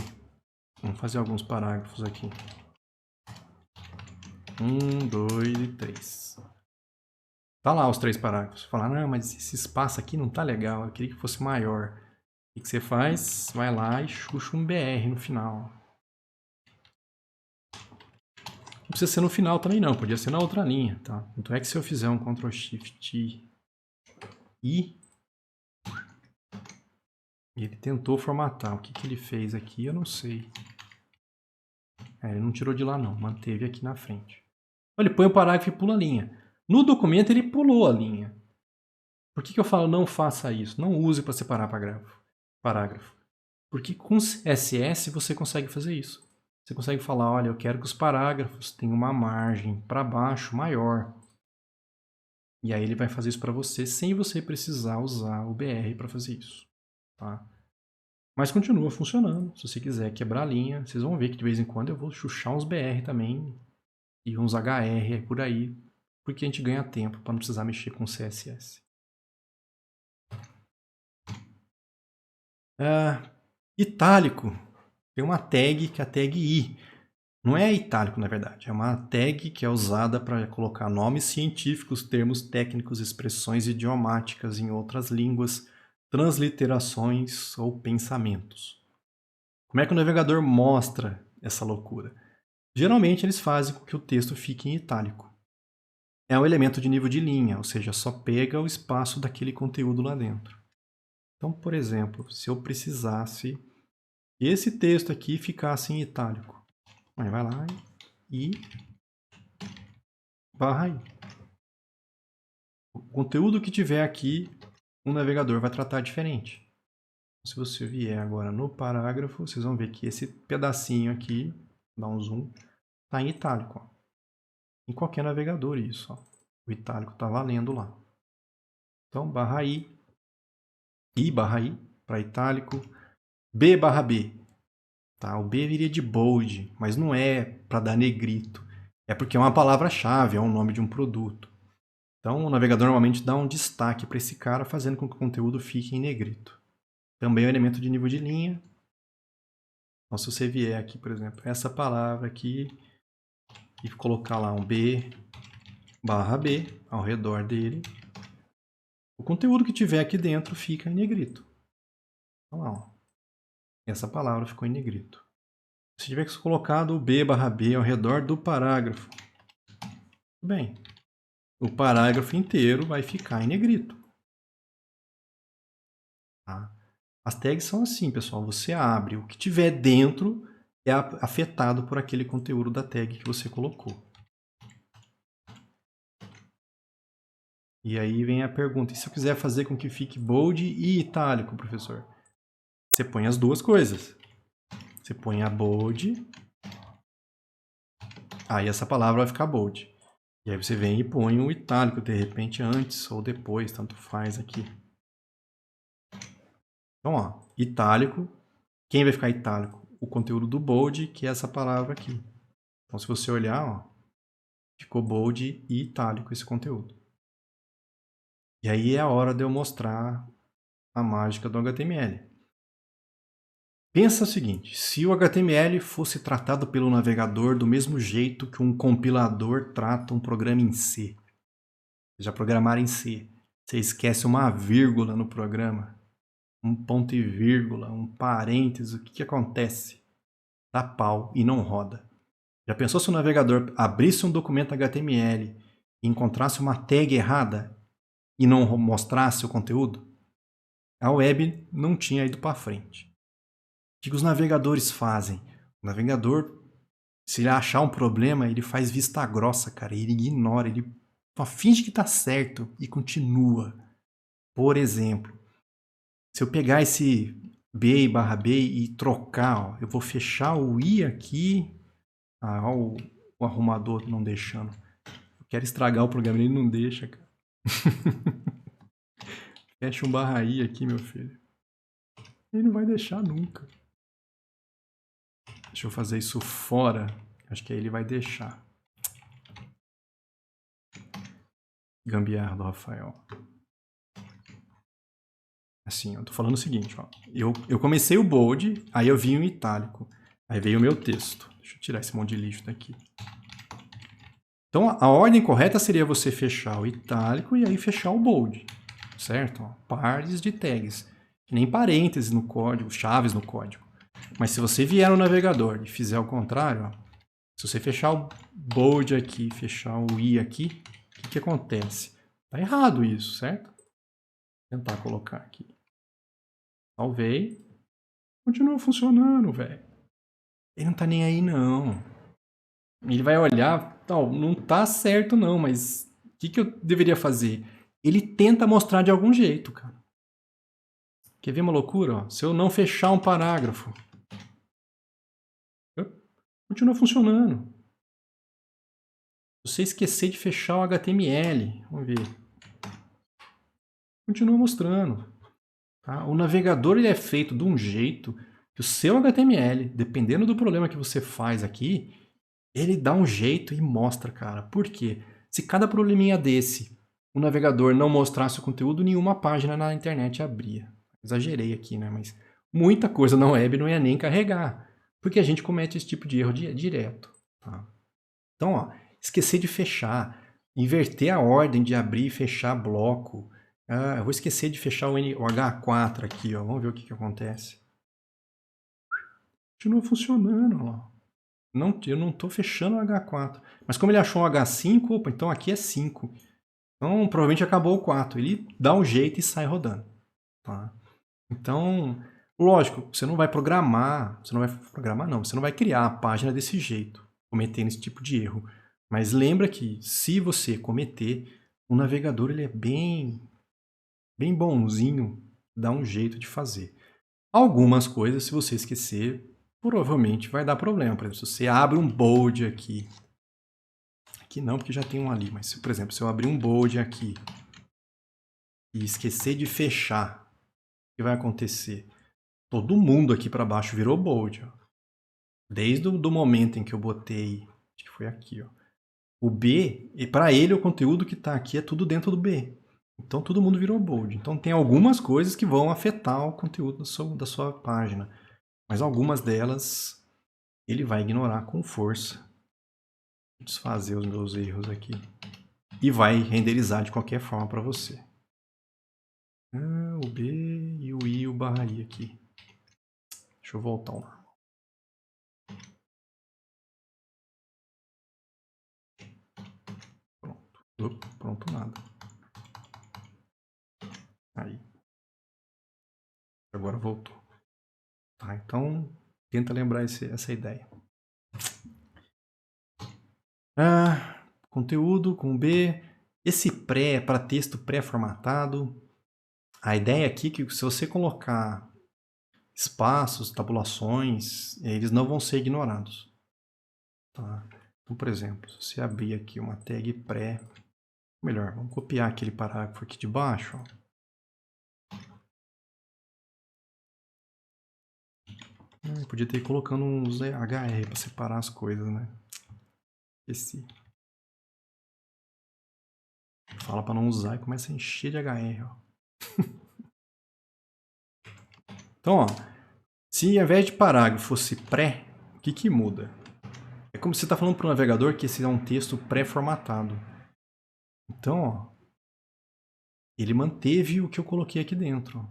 Vamos fazer alguns parágrafos aqui. 1, 2 e 3. Tá lá os 3 parágrafos. Falar, não, mas esse espaço aqui não tá legal, eu queria que fosse maior. O que você faz? Vai lá e chucha um BR no final. Não precisa ser no final também não, podia ser na outra linha, tá? Então é que se eu fizer um Ctrl Shift I, ele tentou formatar. O que ele fez aqui, eu não sei. Ele não tirou de lá não, manteve aqui na frente. Ele põe o parágrafo e pula a linha. No documento ele pulou a linha. Por que eu falo não faça isso? Não use para separar parágrafo. Porque com CSS você consegue fazer isso. Você consegue falar, olha, eu quero que os parágrafos tenham uma margem para baixo maior. E aí ele vai fazer isso para você sem você precisar usar o BR para fazer isso. Tá? Mas continua funcionando. Se você quiser quebrar a linha, vocês vão ver que de vez em quando eu vou chuchar uns BR também e uns HR por aí, porque a gente ganha tempo para não precisar mexer com CSS. Itálico. Tem uma tag que é a tag I. Não é itálico, na verdade. É uma tag que é usada para colocar nomes científicos, termos técnicos, expressões idiomáticas em outras línguas, transliterações ou pensamentos. Como é que o navegador mostra essa loucura? Geralmente eles fazem com que o texto fique em itálico. É um elemento de nível de linha, ou seja, só pega o espaço daquele conteúdo lá dentro. Então, por exemplo, se eu precisasse que esse texto aqui ficasse em itálico, aí vai lá e barra I. O conteúdo que tiver aqui, o navegador vai tratar diferente. Se você vier agora no parágrafo, vocês vão ver que esse pedacinho aqui, dá um zoom, está em itálico. Ó. Em qualquer navegador isso. Ó. O itálico está valendo lá. Então, barra I barra I, para itálico, B barra B. Tá? O B viria de bold, mas não é para dar negrito. É porque é uma palavra-chave, é o nome de um produto. Então, o navegador normalmente dá um destaque para esse cara, fazendo com que o conteúdo fique em negrito. Também é um elemento de nível de linha. Então, se você vier aqui, por exemplo, essa palavra aqui, e colocar lá um B barra B ao redor dele, o conteúdo que tiver aqui dentro fica em negrito. Então, ó, essa palavra ficou em negrito. Se tiver colocado o B barra B ao redor do parágrafo, bem, o parágrafo inteiro vai ficar em negrito. Tá? As tags são assim, pessoal. Você abre, o que tiver dentro é afetado por aquele conteúdo da tag que você colocou. E aí vem a pergunta, e se eu quiser fazer com que fique bold e itálico, professor? Você põe as duas coisas. Você põe a bold, aí essa palavra vai ficar bold. E aí você vem e põe um itálico, de repente antes ou depois, tanto faz aqui. Então, ó, itálico. Quem vai ficar itálico? O conteúdo do bold, que é essa palavra aqui. Então, se você olhar, ó, ficou bold e itálico esse conteúdo. E aí é a hora de eu mostrar a mágica do HTML. Pensa o seguinte, se o HTML fosse tratado pelo navegador do mesmo jeito que um compilador trata um programa em C. Já programaram em C. Você esquece uma vírgula no programa, um ponto e vírgula, um parêntese, o que acontece? Dá pau e não roda. Já pensou se o navegador abrisse um documento HTML e encontrasse uma tag errada e não mostrasse o conteúdo? a web não tinha ido para frente. O que os navegadores fazem? O navegador, se ele achar um problema, ele faz vista grossa, cara. Ele ignora, ele só finge que tá certo e continua. Por exemplo, se eu pegar esse B/B e trocar, ó, eu vou fechar o I aqui. Ah, ó, o arrumador não deixando. Eu quero estragar o programa, ele não deixa, cara. Fecha um /I aqui, meu filho. Ele não vai deixar nunca. Deixa eu fazer isso fora. Acho que aí ele vai deixar. Gambiarra do Rafael. Assim, eu tô falando o seguinte, ó. Eu comecei o bold, aí eu vi um itálico. Aí veio o meu texto. Deixa eu tirar esse monte de lixo daqui. Então, a ordem correta seria você fechar o itálico e aí fechar o bold. Certo? Ó, pares de tags. Que nem parênteses no código, chaves no código. Mas se você vier no navegador e fizer o contrário, ó, se você fechar o bold aqui, fechar o I aqui, o que acontece? Tá errado isso, certo? Vou tentar colocar aqui. Salvei. Continua funcionando, velho. Ele não tá nem aí, não. Ele vai olhar, não tá certo não, mas o que eu deveria fazer? Ele tenta mostrar de algum jeito, cara. Quer ver uma loucura? Ó? Se eu não fechar um parágrafo, continua funcionando. Se você esquecer de fechar o HTML, vamos ver. Continua mostrando. Tá? O navegador ele é feito de um jeito que o seu HTML, dependendo do problema que você faz aqui, ele dá um jeito e mostra, cara. Por quê? Se cada probleminha desse, o navegador não mostrasse o conteúdo, nenhuma página na internet abria. Exagerei aqui, né? Mas muita coisa na web não ia nem carregar, porque a gente comete esse tipo de erro direto. Tá? Então, ó, esquecer de fechar, inverter a ordem de abrir e fechar bloco. Eu vou esquecer de fechar o H4 aqui, ó. Vamos ver o que acontece. Continua funcionando, ó. Não, eu não estou fechando o H4. Mas como ele achou um H5, opa, então aqui é 5. Então provavelmente acabou o 4. Ele dá um jeito e sai rodando. Tá? Então, lógico, você não vai programar, você não vai criar a página desse jeito, cometendo esse tipo de erro. Mas lembra que se você cometer, o navegador ele é bem bonzinho, dá um jeito de fazer. Algumas coisas, se você esquecer, provavelmente vai dar problema. Por exemplo, se você abre um bold aqui não, porque já tem um ali, mas, por exemplo, se eu abrir um bold aqui e esquecer de fechar, o que vai acontecer? Todo mundo aqui para baixo virou bold. Ó. Desde o momento em que eu botei, acho que foi aqui, ó, o B, e para ele o conteúdo que está aqui é tudo dentro do B. Então todo mundo virou bold. Então tem algumas coisas que vão afetar o conteúdo da sua página, mas algumas delas ele vai ignorar com força. Vou desfazer os meus erros aqui. E vai renderizar de qualquer forma para você. O B e o I e o /I aqui. Deixa eu voltar lá. Pronto. Pronto, nada. Aí. Agora voltou. Tá, então tenta lembrar essa ideia. Conteúdo com B. Esse pré é para texto pré-formatado. A ideia aqui é que se você colocar espaços, tabulações, eles não vão ser ignorados. Tá? Então, por exemplo, se você abrir aqui uma tag pré, melhor, vamos copiar aquele parágrafo aqui de baixo. Podia ter colocando uns HR para separar as coisas, né? Esqueci. Fala para não usar e começa a encher de HR, ó. Então, ó, se ao invés de parágrafo fosse pré, o que muda? É como se você está falando para o navegador que esse é um texto pré-formatado. Então, ó, ele manteve o que eu coloquei aqui dentro. Ó.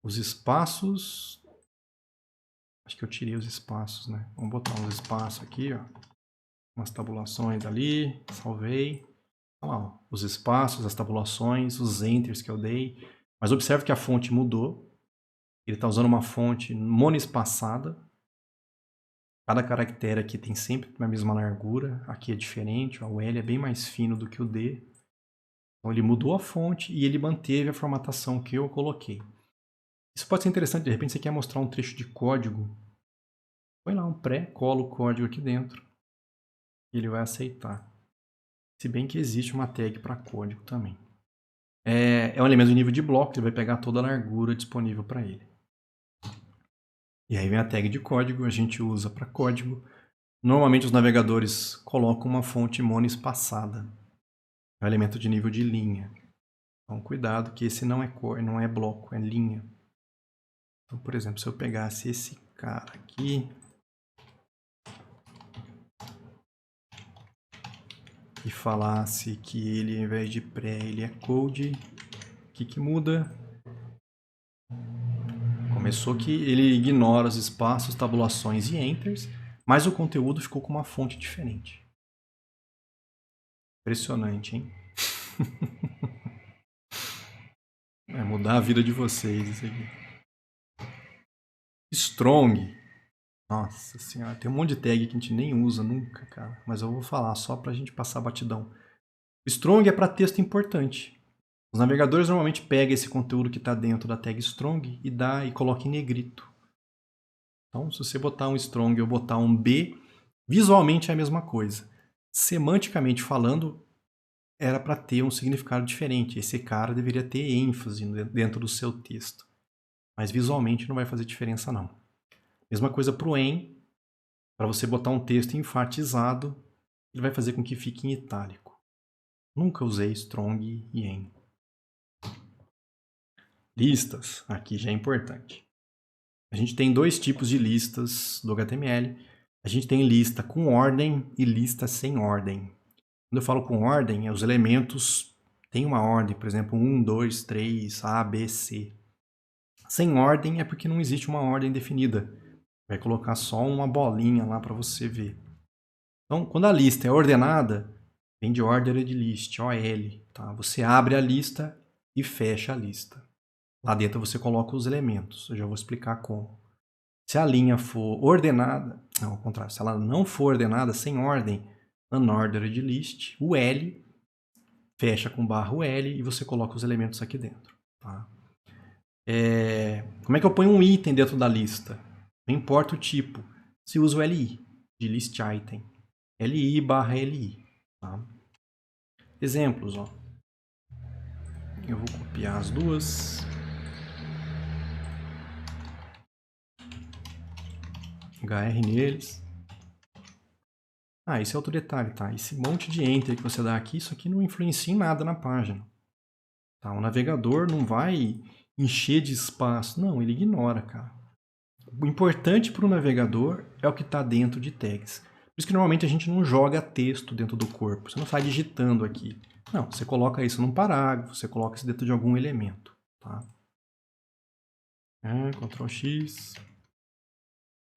Os espaços... Acho que eu tirei os espaços, né? Vamos botar uns espaços aqui, ó. Umas tabulações ali, salvei. Olha lá, ó, os espaços, as tabulações, os enters que eu dei. Mas observe que a fonte mudou. Ele está usando uma fonte monoespaçada. Cada caractere aqui tem sempre a mesma largura. Aqui é diferente. Ó, o L é bem mais fino do que o D. Então ele mudou a fonte e ele manteve a formatação que eu coloquei. Isso pode ser interessante. De repente você quer mostrar um trecho de código. Põe lá um pré, cola o código aqui dentro. E ele vai aceitar. Se bem que existe uma tag para código também. É um elemento de nível de bloco, ele vai pegar toda a largura disponível para ele. E aí vem a tag de código, a gente usa para código. Normalmente os navegadores colocam uma fonte monoespaçada. É um elemento de nível de linha. Então cuidado que esse não é bloco, é linha. Então, por exemplo, se eu pegasse esse cara aqui e falasse que ele, ao invés de pré, ele é code, o que muda? Começou que ele ignora os espaços, tabulações e enters, mas o conteúdo ficou com uma fonte diferente. Impressionante, hein? Vai mudar a vida de vocês isso aqui. Strong. Nossa senhora, tem um monte de tag que a gente nem usa nunca, cara. Mas eu vou falar só pra gente passar batidão. Strong é para texto importante. Os navegadores normalmente pegam esse conteúdo que está dentro da tag strong e coloca em negrito. Então, se você botar um strong ou botar um B, visualmente é a mesma coisa. Semanticamente falando, era para ter um significado diferente. Esse cara deveria ter ênfase dentro do seu texto. Mas visualmente não vai fazer diferença não. Mesma coisa para o en. Para você botar um texto enfatizado, ele vai fazer com que fique em itálico. Nunca usei strong e en. Listas, aqui já é importante. A gente tem dois tipos de listas do HTML. A gente tem lista com ordem e lista sem ordem. Quando eu falo com ordem, os elementos têm uma ordem, por exemplo, 1, 2, 3, A, B, C. Sem ordem é porque não existe uma ordem definida. Vai colocar só uma bolinha lá para você ver. Então, quando a lista é ordenada, vem de ordered list, OL. Tá? Você abre a lista e fecha a lista. Lá dentro você coloca os elementos. Eu já vou explicar como. Se a linha for ordenada, não, ao contrário, se ela não for ordenada, sem ordem, unordered list, o L fecha com barra o L e você coloca os elementos aqui dentro. Tá? Como é que eu ponho um item dentro da lista? Não importa o tipo. Se usa o LI, de list item. LI barra LI. Tá? Exemplos. Ó. Eu vou copiar as duas. HR neles. Esse é outro detalhe, tá? Esse monte de enter que você dá aqui, isso aqui não influencia em nada na página. Tá? O navegador não vai encher de espaço. Não, ele ignora, cara. O importante para o navegador é o que está dentro de tags. Por isso que normalmente a gente não joga texto dentro do corpo. Você não sai digitando aqui. Não, você coloca isso num parágrafo, você coloca isso dentro de algum elemento. Tá? Ctrl X,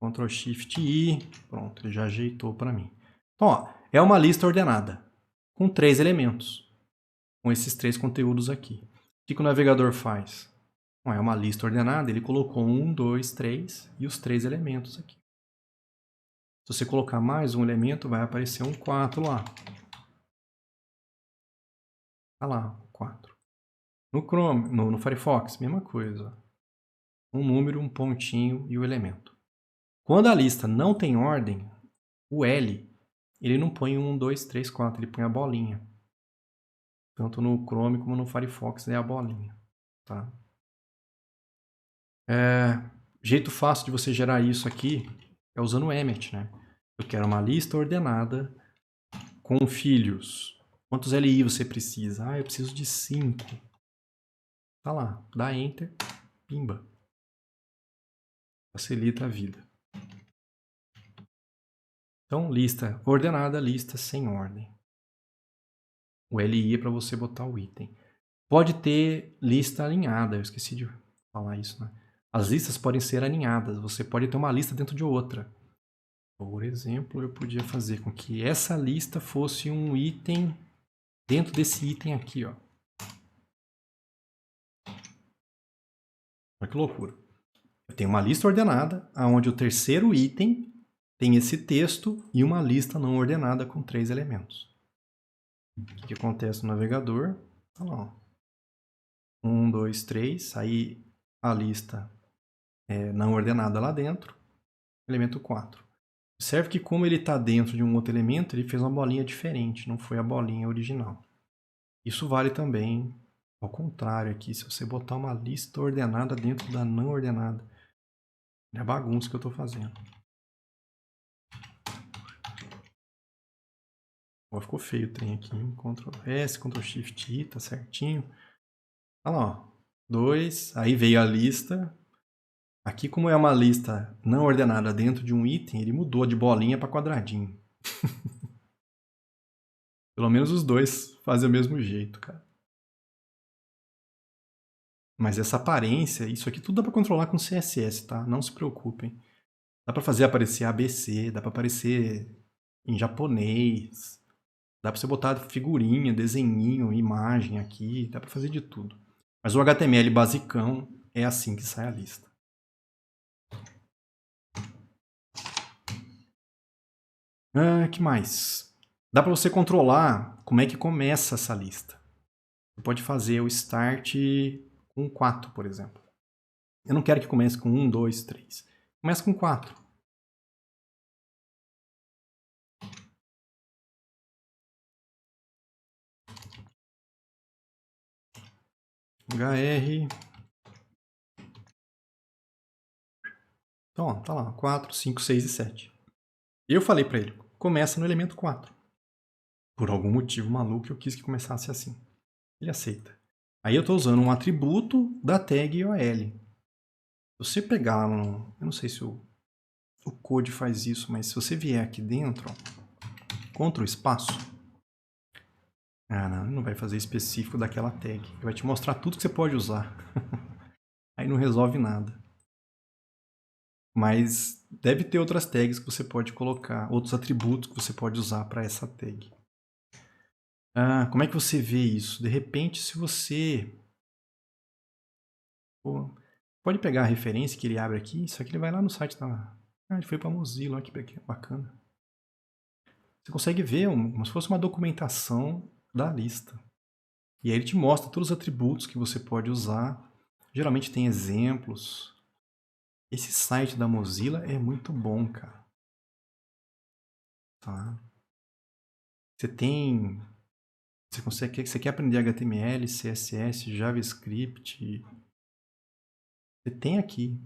Ctrl Shift I. Pronto, ele já ajeitou para mim. Então, ó, é uma lista ordenada, com 3 elementos, com esses 3 conteúdos aqui. O que o navegador faz? Bom, é uma lista ordenada, ele colocou 1, 2, 3 e os 3 elementos aqui. Se você colocar mais um elemento, vai aparecer um 4 lá. Olha lá, 4. No Chrome, no Firefox, mesma coisa. Um número, um pontinho e o elemento. Quando a lista não tem ordem, o L, ele não põe 1, 2, 3, 4, ele põe a bolinha. Tanto no Chrome como no Firefox é a bolinha. Tá? Jeito fácil de você gerar isso aqui é usando o Emmet, né? Eu quero uma lista ordenada com filhos. Quantos LI você precisa? Eu preciso de 5. Tá lá, dá Enter, pimba. Facilita a vida. Então, lista ordenada, lista sem ordem. O LI é para você botar o item. Pode ter lista alinhada, eu esqueci de falar isso, né? As listas podem ser alinhadas, você pode ter uma lista dentro de outra. Por exemplo, eu podia fazer com que essa lista fosse um item dentro desse item aqui, ó. Olha que loucura. Eu tenho uma lista ordenada, onde o terceiro item tem esse texto e uma lista não ordenada com 3 elementos. O que acontece no navegador? Olha lá, ó. 1, 2, 3, aí a lista é não ordenada lá dentro, elemento 4. Observe que como ele está dentro de um outro elemento, ele fez uma bolinha diferente, não foi a bolinha original. Isso vale também ao contrário aqui, se você botar uma lista ordenada dentro da não ordenada. É a bagunça que eu estou fazendo. Ó, ficou feio o trem aqui. Ctrl S, Ctrl Shift I, tá certinho. Olha lá, ó. 2, aí veio a lista. Aqui, como é uma lista não ordenada dentro de um item, ele mudou de bolinha para quadradinho. Pelo menos os dois fazem o mesmo jeito, cara. Mas essa aparência, isso aqui tudo dá para controlar com CSS, tá? Não se preocupem. Dá para fazer aparecer ABC, dá para aparecer em japonês, dá para você botar figurinha, desenhinho, imagem aqui, dá para fazer de tudo. Mas o HTML basicão é assim que sai a lista. Que mais? Dá para você controlar como é que começa essa lista. Você pode fazer o start com 4, por exemplo. Eu não quero que comece com 1, 2, 3. Começa com 4. HR. Então, ó, tá lá, 4, 5, 6 e 7. Eu falei para ele, começa no elemento 4. Por algum motivo maluco, eu quis que começasse assim. Ele aceita. Aí eu estou usando um atributo da tag OL. Se você pegar no... Eu não sei se o Code faz isso, mas se você vier aqui dentro, ó, Ctrl espaço. Não, ele não vai fazer específico daquela tag. Ele vai te mostrar tudo que você pode usar. Aí não resolve nada. Mas deve ter outras tags que você pode colocar, outros atributos que você pode usar para essa tag. Como é que você vê isso? De repente, se você... pode pegar a referência que ele abre aqui, só que ele vai lá no site da... ele foi para Mozilla, olha que bacana. Você consegue ver como se fosse uma documentação da lista. E aí ele te mostra todos os atributos que você pode usar. Geralmente tem exemplos. Esse site da Mozilla é muito bom, cara. Tá? Você quer aprender HTML, CSS, JavaScript. Você tem aqui.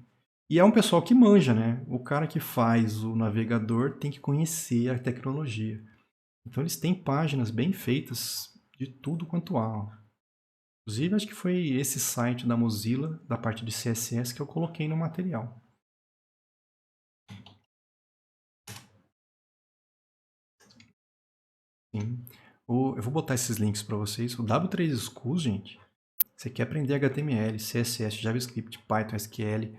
E é um pessoal que manja, né? O cara que faz o navegador tem que conhecer a tecnologia. Então eles têm páginas bem feitas de tudo quanto há. Inclusive, acho que foi esse site da Mozilla, da parte de CSS, que eu coloquei no material. Sim. Eu vou botar esses links para vocês. O W3 Schools, gente, você quer aprender HTML, CSS, JavaScript, Python, SQL.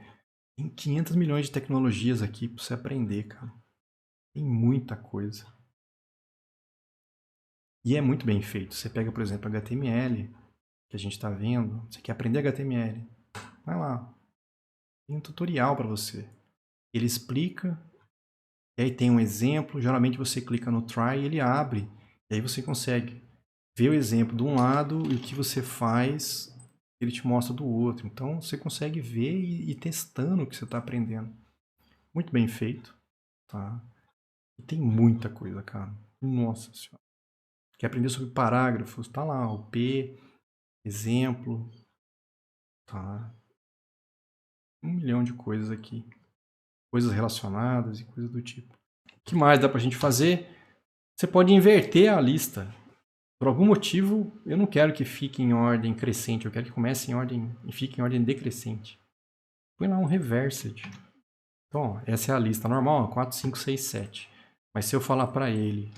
Tem 500 milhões de tecnologias aqui para você aprender, cara. Tem muita coisa. E é muito bem feito. Você pega, por exemplo, HTML, que a gente está vendo. Você quer aprender HTML. Vai lá. Tem um tutorial para você. Ele explica, e aí tem um exemplo. Geralmente você clica no try e ele abre. E aí você consegue ver o exemplo de um lado e o que você faz, ele te mostra do outro. Então você consegue ver e ir testando o que você está aprendendo. Muito bem feito. Tá? E tem muita coisa, cara. Nossa Senhora. Quer aprender sobre parágrafos? Tá lá, o P, exemplo. Tá? 1 milhão de coisas aqui. Coisas relacionadas e coisas do tipo. O que mais dá pra gente fazer? Você pode inverter a lista. Por algum motivo, eu não quero que fique em ordem crescente. Eu quero que comece em ordem e fique em ordem decrescente. Põe lá um reversed. Então, ó, essa é a lista normal, ó, 4, 5, 6, 7. Mas se eu falar para ele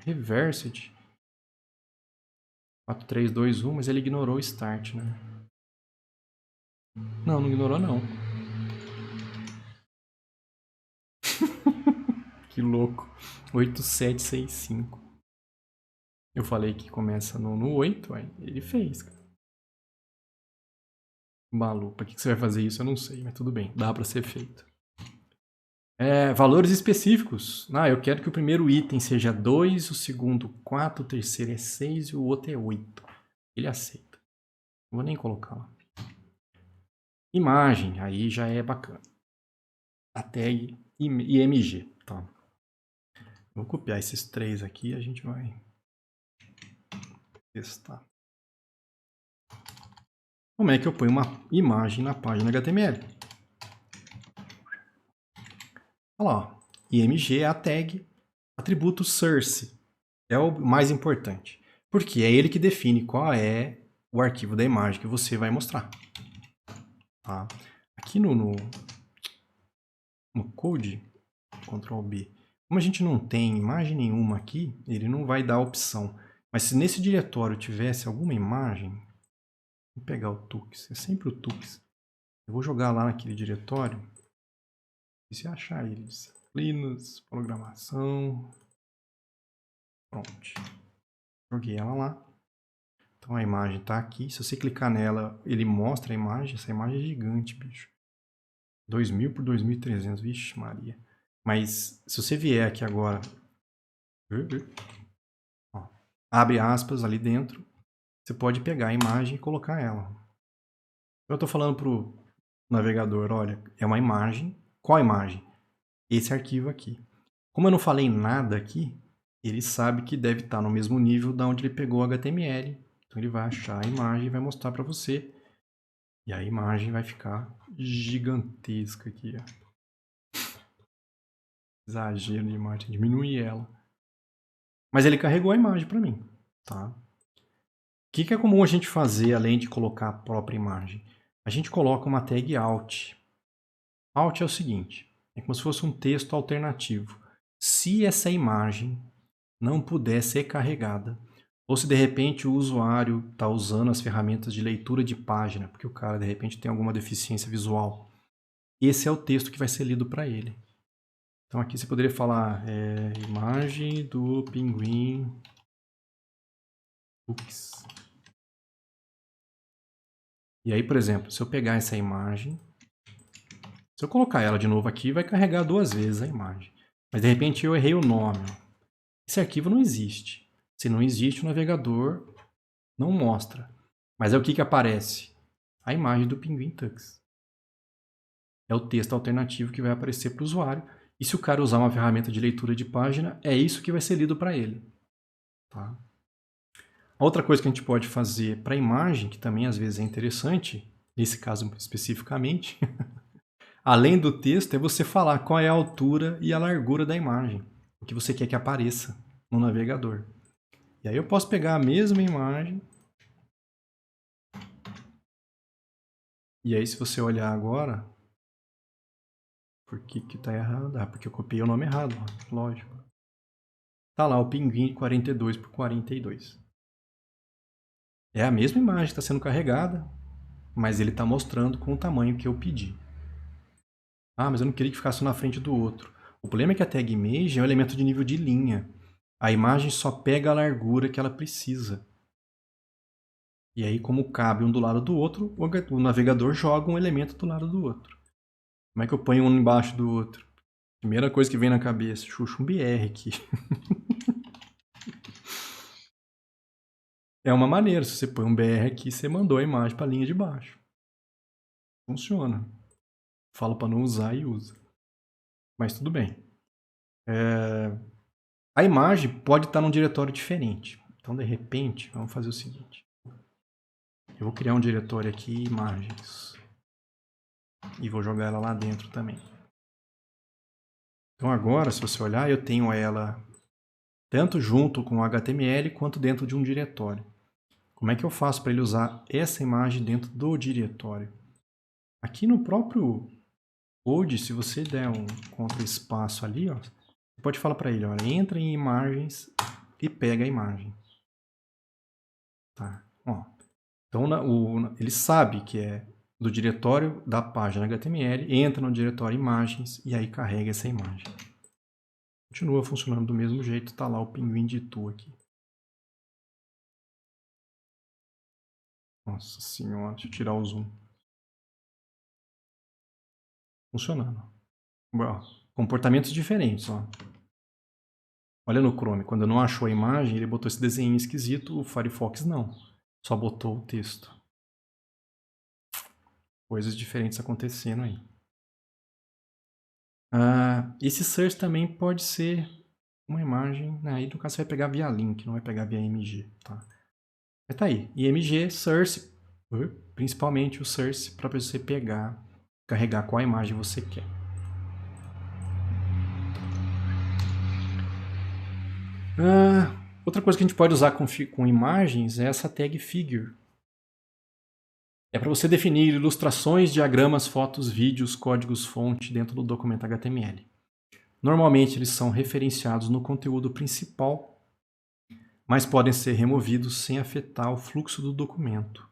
reversed, 4, 3, 2, 1, mas ele ignorou o start, né? Não ignorou não. Que louco. 8, 7, 6, 5. Eu falei que começa no 8, aí ele fez. Balu, para que você vai fazer isso? Eu não sei, mas tudo bem, dá para ser feito. Valores específicos. Eu quero que o primeiro item seja 2, o segundo 4, o terceiro é 6 e o outro é 8. Ele aceita. Não vou nem colocar lá. Imagem, aí já é bacana. A tag IMG, tá? Vou copiar esses 3 aqui e a gente vai testar. Como é que eu ponho uma imagem na página HTML? Olha lá, ó. IMG é a tag, atributo source é o mais importante, porque é ele que define qual é o arquivo da imagem que você vai mostrar. Tá? Aqui no code, Ctrl B, como a gente não tem imagem nenhuma aqui, ele não vai dar a opção. Mas se nesse diretório tivesse alguma imagem, vou pegar o Tux, é sempre o Tux. Eu vou jogar lá naquele diretório, e se achar ele, disciplinas, programação, pronto. Joguei ela lá. Então a imagem está aqui. Se você clicar nela, ele mostra a imagem. Essa imagem é gigante, bicho. 2000 por 2300, vixe Maria. Mas se você vier aqui agora, ó, abre aspas ali dentro, você pode pegar a imagem e colocar ela. Eu estou falando para o navegador, olha, é uma imagem. Qual imagem? Esse arquivo aqui. Como eu não falei nada aqui, ele sabe que deve estar no mesmo nível da onde ele pegou o HTML. Então ele vai achar a imagem e vai mostrar para você. E a imagem vai ficar gigantesca aqui. Ó. Exagero de imagem, diminuir ela. Mas ele carregou a imagem para mim. Tá? O que é comum a gente fazer além de colocar a própria imagem? A gente coloca uma tag alt. Alt é o seguinte, é como se fosse um texto alternativo. Se essa imagem não puder ser carregada, ou se de repente o usuário está usando as ferramentas de leitura de página, porque o cara de repente tem alguma deficiência visual, esse é o texto que vai ser lido para ele. Então aqui você poderia falar imagem do pinguim. Ups. E aí, por exemplo, se eu pegar essa imagem, se eu colocar ela de novo aqui, vai carregar 2 vezes a imagem. Mas de repente eu errei o nome. Esse arquivo não existe. Se não existe, o navegador não mostra. Mas é o que aparece? A imagem do pinguim Tux. É o texto alternativo que vai aparecer para o usuário. E se o cara usar uma ferramenta de leitura de página, é isso que vai ser lido para ele. Tá? Outra coisa que a gente pode fazer para a imagem, que também às vezes é interessante, nesse caso especificamente, além do texto, é você falar qual é a altura e a largura da imagem, o que você quer que apareça no navegador. E aí eu posso pegar a mesma imagem, e aí se você olhar agora, por que está errado? Ah, porque eu copiei o nome errado, lógico. Tá lá o pinguim 42 por 42. É a mesma imagem que está sendo carregada, mas ele está mostrando com o tamanho que eu pedi. Ah, mas eu não queria que ficasse um na frente do outro. O problema é que a tag image é um elemento de nível de linha. A imagem só pega a largura que ela precisa. E aí, como cabe um do lado do outro, o navegador joga um elemento do lado do outro. Como é que eu ponho um embaixo do outro? Primeira coisa que vem na cabeça, xuxa um BR aqui. É uma maneira, se você põe um BR aqui, você mandou a imagem para a linha de baixo. Funciona. Falo para não usar e usa. Mas tudo bem. A imagem pode estar num diretório diferente. Então, de repente, vamos fazer o seguinte. Eu vou criar um diretório aqui, imagens. E vou jogar ela lá dentro também. Então agora, se você olhar, eu tenho ela tanto junto com o HTML quanto dentro de um diretório. Como é que eu faço para ele usar essa imagem dentro do diretório? Aqui no próprio code, se você der um Ctrl espaço ali, ó, você pode falar para ele, olha, entra em imagens e pega a imagem. Tá? Ó, então ele sabe que é do diretório da página HTML, entra no diretório imagens e aí carrega essa imagem. Continua funcionando do mesmo jeito, tá lá o pinguim de Tu aqui. Nossa senhora, deixa eu tirar o zoom. funcionando. Ó, comportamentos diferentes, ó. Olha no Chrome, quando não achou a imagem, ele botou esse desenho esquisito, o Firefox não. Só botou o texto. Coisas diferentes acontecendo aí. Esse source também pode ser uma imagem, aí no caso você vai pegar via link, não vai pegar via IMG, tá? Mas tá aí, IMG, source, principalmente o source para você pegar, carregar qual imagem você quer. Outra coisa que a gente pode usar com imagens é essa tag figure. É para você definir ilustrações, diagramas, fotos, vídeos, códigos-fonte dentro do documento HTML. Normalmente eles são referenciados no conteúdo principal, mas podem ser removidos sem afetar o fluxo do documento.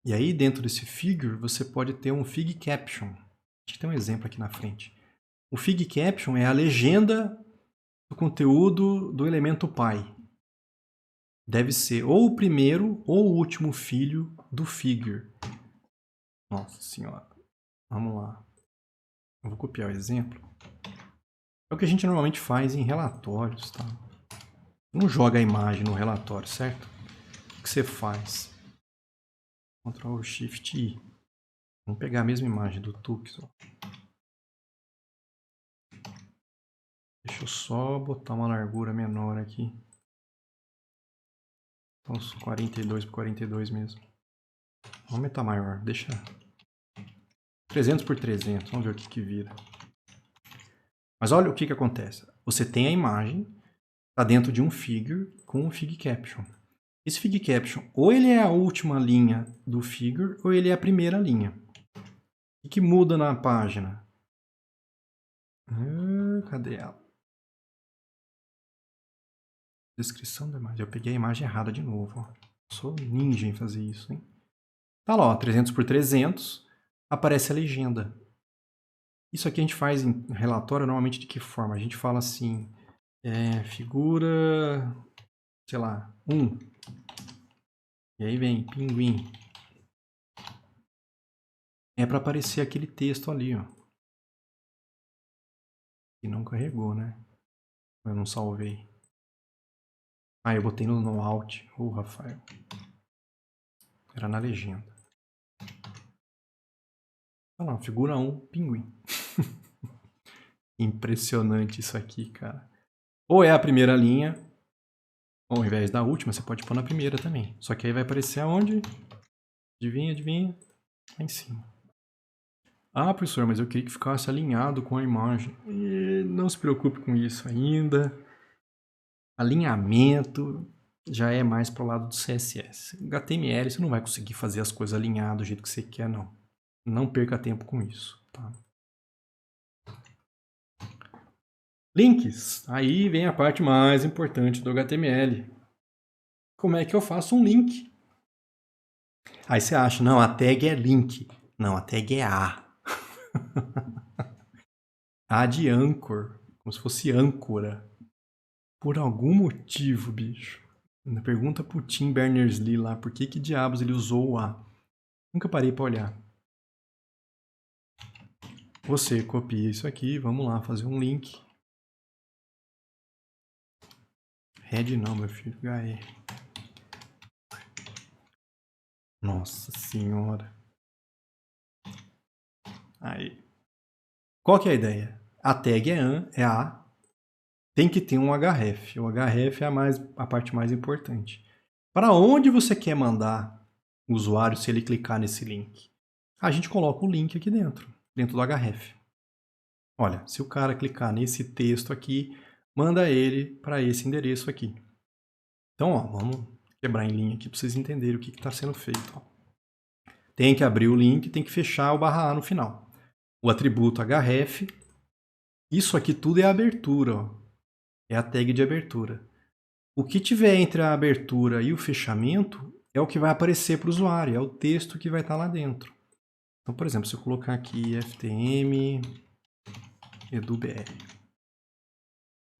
E aí dentro desse figure você pode ter um fig caption. A gente tem um exemplo aqui na frente. O fig caption é a legenda do conteúdo do elemento pai. Deve ser ou o primeiro ou o último filho do figure. Nossa senhora. Vamos lá. Eu vou copiar o exemplo. É o que a gente normalmente faz em relatórios, tá? Não joga a imagem no relatório, certo? O que você faz? Ctrl Shift I. Vamos pegar a mesma imagem do Tux. Ó. Deixa eu só botar uma largura menor aqui. Então, 42 por 42 mesmo. Vamos aumentar maior. Deixa 300 por 300. Vamos ver o que vira. Mas olha o que acontece. Você tem a imagem, está dentro de um figure com um fig caption. Esse fig caption, ou ele é a última linha do figure, ou ele é a primeira linha. O que muda na página? Cadê ela? Descrição da imagem. Eu peguei a imagem errada de novo. Ó. Sou ninja em fazer isso, hein? Tá lá, ó, 300 por 300. Aparece a legenda. Isso aqui a gente faz em relatório normalmente de que forma? A gente fala assim, figura, sei lá, 1. E aí vem pinguim. É para aparecer aquele texto ali, ó. E não carregou, né? Eu não salvei. Eu botei no Alt. Rafael. Era na legenda. Olha lá, figura 1, pinguim. Impressionante isso aqui, cara. Ou é a primeira linha, ou ao invés da última, você pode pôr na primeira também. Só que aí vai aparecer aonde? Adivinha, adivinha? Lá em cima. Professor, mas eu queria que ficasse alinhado com a imagem. E não se preocupe com isso ainda. Alinhamento já é mais para o lado do CSS. HTML você não vai conseguir fazer as coisas alinhadas do jeito que você quer, não. Não perca tempo com isso, tá? Links. Aí vem a parte mais importante do HTML. Como é que eu faço um link? Aí você acha, não, a tag é link. Não, a tag é A. A de anchor. Como se fosse âncora. Por algum motivo, bicho. Pergunta pro Tim Berners-Lee lá por que diabos ele usou o A. Nunca parei para olhar. Você copia isso aqui, vamos lá fazer um link. Head não, meu filho, HE. Nossa senhora. Aí. Qual que é a ideia? A tag é A, tem que ter um href. O href é a parte mais importante. Para onde você quer mandar o usuário se ele clicar nesse link? A gente coloca o link aqui dentro do href. Olha, se o cara clicar nesse texto aqui, manda ele para esse endereço aqui. Então, ó, vamos quebrar em linha aqui para vocês entenderem o que está sendo feito. Ó. Tem que abrir o link, tem que fechar o /A no final. O atributo href. Isso aqui tudo é a abertura, ó. É a tag de abertura. O que tiver entre a abertura e o fechamento é o que vai aparecer para o usuário, é o texto que vai estar lá dentro. Então, por exemplo, se eu colocar aqui ftm edubr,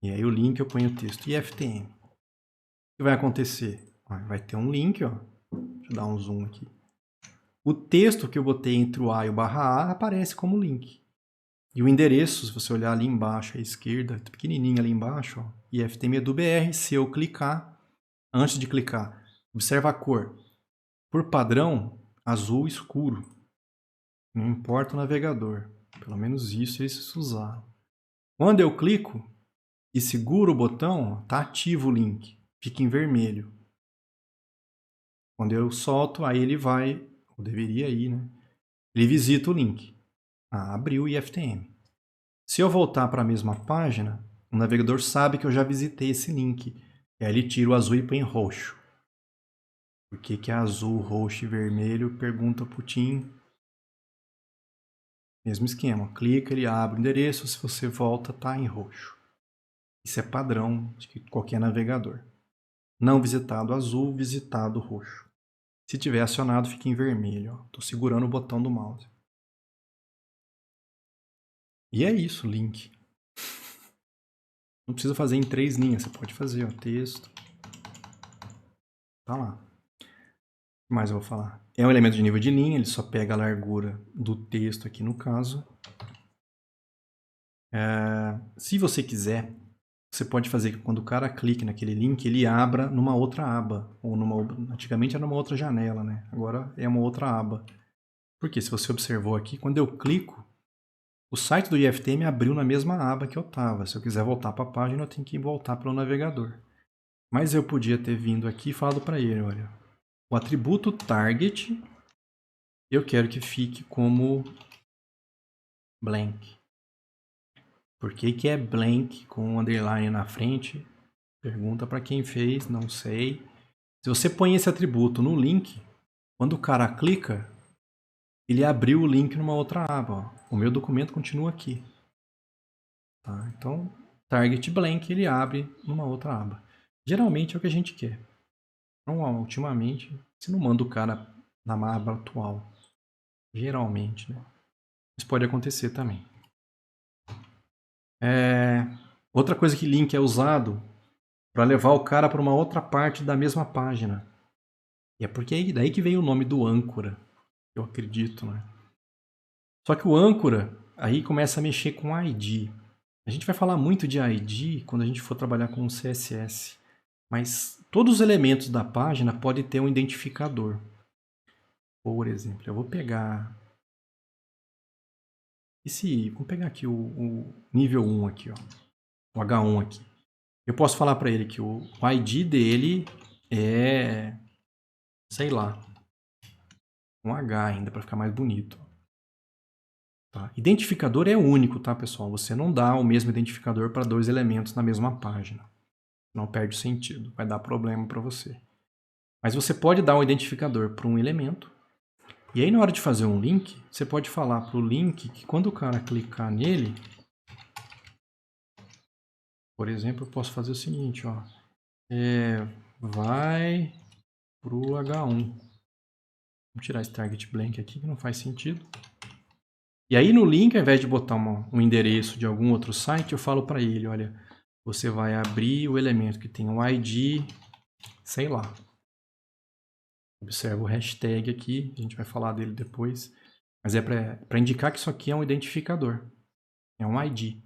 e aí o link eu ponho o texto iftm. O que vai acontecer? Vai ter um link, ó. Deixa eu dar um zoom aqui. o texto que eu botei entre o A e o /A aparece como link. E o endereço, se você olhar ali embaixo à esquerda, pequenininho ali embaixo, ó, IFTMEDUBR, se eu clicar, antes de clicar, observa a cor. Por padrão, azul escuro. Não importa o navegador. Pelo menos isso eles usaram. Quando eu clico e seguro o botão, está ativo o link. Fica em vermelho. Quando eu solto, aí ele vai, ou deveria ir, né? Ele visita o link. Abriu o IFTM. Se eu voltar para a mesma página, o navegador sabe que eu já visitei esse link. E aí ele tira o azul e põe em roxo. Por que que é azul, roxo e vermelho? Pergunta pro Tim. Mesmo esquema. Clica, ele abre o endereço. Se você volta, tá em roxo. Isso é padrão de qualquer navegador. Não visitado azul, visitado roxo. Se tiver acionado, fica em vermelho. Estou segurando o botão do mouse. E é isso, link. Não precisa fazer em 3 linhas, você pode fazer, ó, texto. Tá lá. O que mais eu vou falar? É um elemento de nível de linha, ele só pega a largura do texto aqui no caso. Se você quiser, você pode fazer que quando o cara clique naquele link, ele abra numa outra aba. Ou antigamente era numa outra janela, né? Agora é uma outra aba. Porque se você observou aqui, quando eu clico, o site do IFTM abriu na mesma aba que eu estava. Se eu quiser voltar para a página, eu tenho que voltar pelo navegador. Mas eu podia ter vindo aqui e falado para ele, olha, o atributo target, eu quero que fique como blank. Por que que é blank com um underline na frente? Pergunta para quem fez, não sei. Se você põe esse atributo no link, quando o cara clica, ele abriu o link numa outra aba. Ó. O meu documento continua aqui. Tá? Então, target blank ele abre numa outra aba. Geralmente é o que a gente quer. Então, ultimamente, você não manda o cara na aba atual. Geralmente, né? Isso pode acontecer também. Outra coisa que link é usado para levar o cara para uma outra parte da mesma página. E é porque daí que vem o nome do âncora, eu acredito, né? Só que o âncora aí começa a mexer com ID. A gente vai falar muito de ID quando a gente for trabalhar com o CSS. Mas todos os elementos da página podem ter um identificador. Por exemplo, eu vou pegar vamos pegar aqui o nível 1 aqui, ó, o H1 aqui. Eu posso falar para ele que o ID dele é, sei lá, um H ainda para ficar mais bonito. Tá? Identificador é único, tá, pessoal? Você não dá o mesmo identificador para 2 elementos na mesma página. Não perde sentido, vai dar problema para você. Mas você pode dar um identificador para um elemento. E aí, na hora de fazer um link, você pode falar para o link que quando o cara clicar nele, por exemplo, eu posso fazer o seguinte, ó, vai para o H1. Vamos tirar esse target blank aqui, que não faz sentido. E aí, no link, ao invés de botar um endereço de algum outro site, eu falo para ele, olha, você vai abrir o elemento que tem um ID, sei lá. Observa o hashtag aqui, a gente vai falar dele depois. Mas é para indicar que isso aqui é um identificador. É um ID,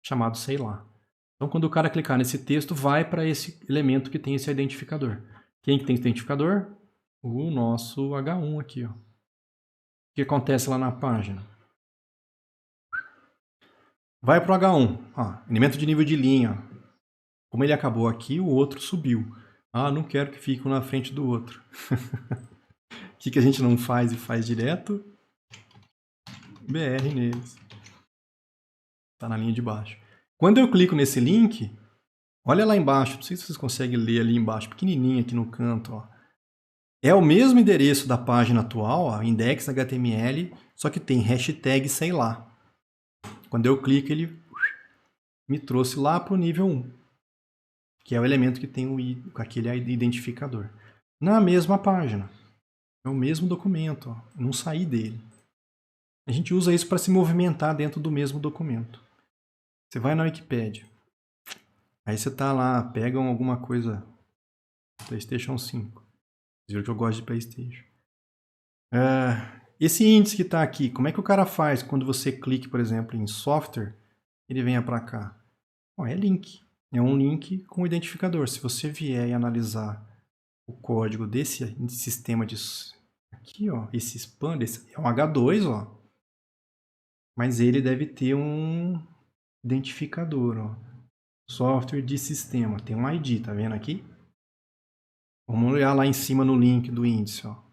chamado sei lá. Então, quando o cara clicar nesse texto, vai para esse elemento que tem esse identificador. Quem que tem esse identificador? O nosso H1 aqui. Ó. O que acontece lá na página? Vai para o H1. Ó, elemento de nível de linha. Como ele acabou aqui, o outro subiu. Ah, não quero que fique um na frente do outro. O que a gente não faz e faz direto? BR neles. Está na linha de baixo. Quando eu clico nesse link, olha lá embaixo, não sei se vocês conseguem ler ali embaixo, pequenininho aqui no canto. Ó. É o mesmo endereço da página atual, ó, index.html, só que tem hashtag sei lá. Quando eu clico, ele me trouxe lá para o nível 1, que é o elemento que tem aquele identificador. Na mesma página. É o mesmo documento, ó, não saí dele. A gente usa isso para se movimentar dentro do mesmo documento. Você vai na Wikipédia. Aí você tá lá, pega alguma coisa PlayStation 5. Vocês viram que eu gosto de PlayStation. Esse índice que está aqui, como é que o cara faz quando você clica, por exemplo, em software, ele venha para cá? Bom, é link. É um link com identificador. Se você vier e analisar o código desse sistema de... Aqui, ó, esse span, esse é um H2, ó. Mas ele deve ter um identificador, ó. Software de sistema. Tem um ID, tá vendo aqui? Vamos olhar lá em cima no link do índice, ó.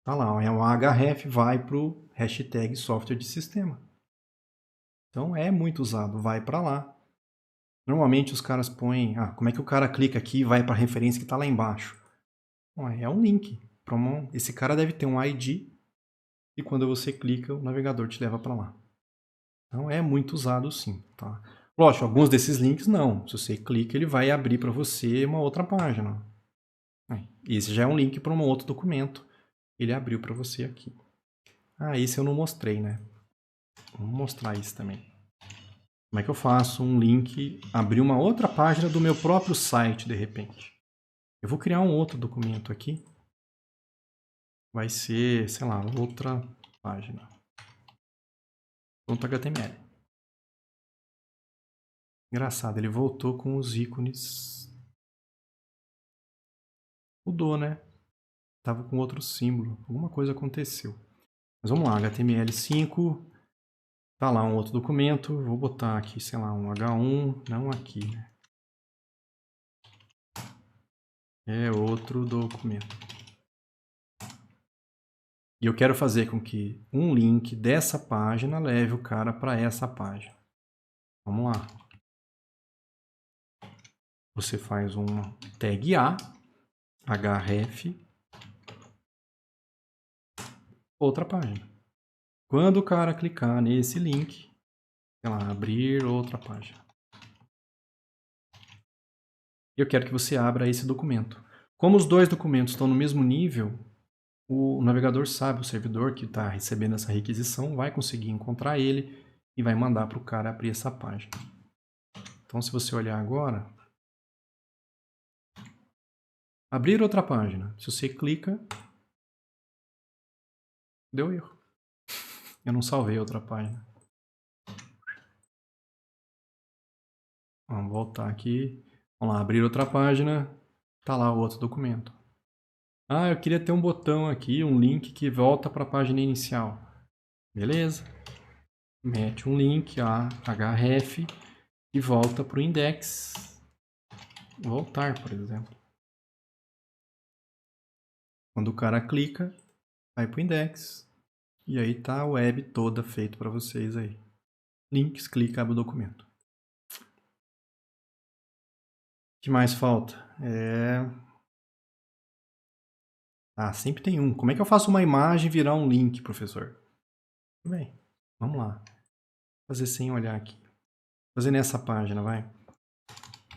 Tá lá, ó, é um href, vai para o hashtag software de sistema. Então é muito usado, vai para lá. Normalmente os caras põem, como é que o cara clica aqui e vai para a referência que está lá embaixo? Bom, é um link. Esse cara deve ter um ID e quando você clica, o navegador te leva para lá. Então é muito usado sim, tá? Lógico, alguns desses links não. Se você clica, ele vai abrir para você uma outra página. Esse já é um link para um outro documento. Ele abriu para você aqui. Esse eu não mostrei, né? Vamos mostrar isso também. Como é que eu faço um link, abrir uma outra página do meu próprio site, de repente? Eu vou criar um outro documento aqui. Vai ser, sei lá, outra página. .html. Engraçado, ele voltou com os ícones. Mudou, né? Tava com outro símbolo. Alguma coisa aconteceu. Mas vamos lá, HTML5. Tá lá um outro documento. Vou botar aqui, sei lá, um H1. Não aqui, né? É outro documento. E eu quero fazer com que um link dessa página leve o cara para essa página. Vamos lá. Você faz uma tag A, href, outra página. Quando o cara clicar nesse link, sei lá, abrir outra página. Eu quero que você abra esse documento. Como os dois documentos estão no mesmo nível, o navegador sabe, o servidor que está recebendo essa requisição vai conseguir encontrar ele e vai mandar para o cara abrir essa página. Então, se você olhar agora, abrir outra página. Se você clica, deu erro. Eu não salvei outra página. Vamos voltar aqui. Vamos lá, abrir outra página. Tá lá o outro documento. Eu queria ter um botão aqui, um link que volta para a página inicial. Beleza. Mete um link, href, e volta para o index. Voltar, por exemplo. Quando o cara clica, vai para o index. E aí tá a web toda feita para vocês aí. Links, clica, abre o documento. O que mais falta? Sempre tem um. Como é que eu faço uma imagem virar um link, professor? Tudo bem, vamos lá. Vou fazer sem olhar aqui. Vou fazer nessa página, vai.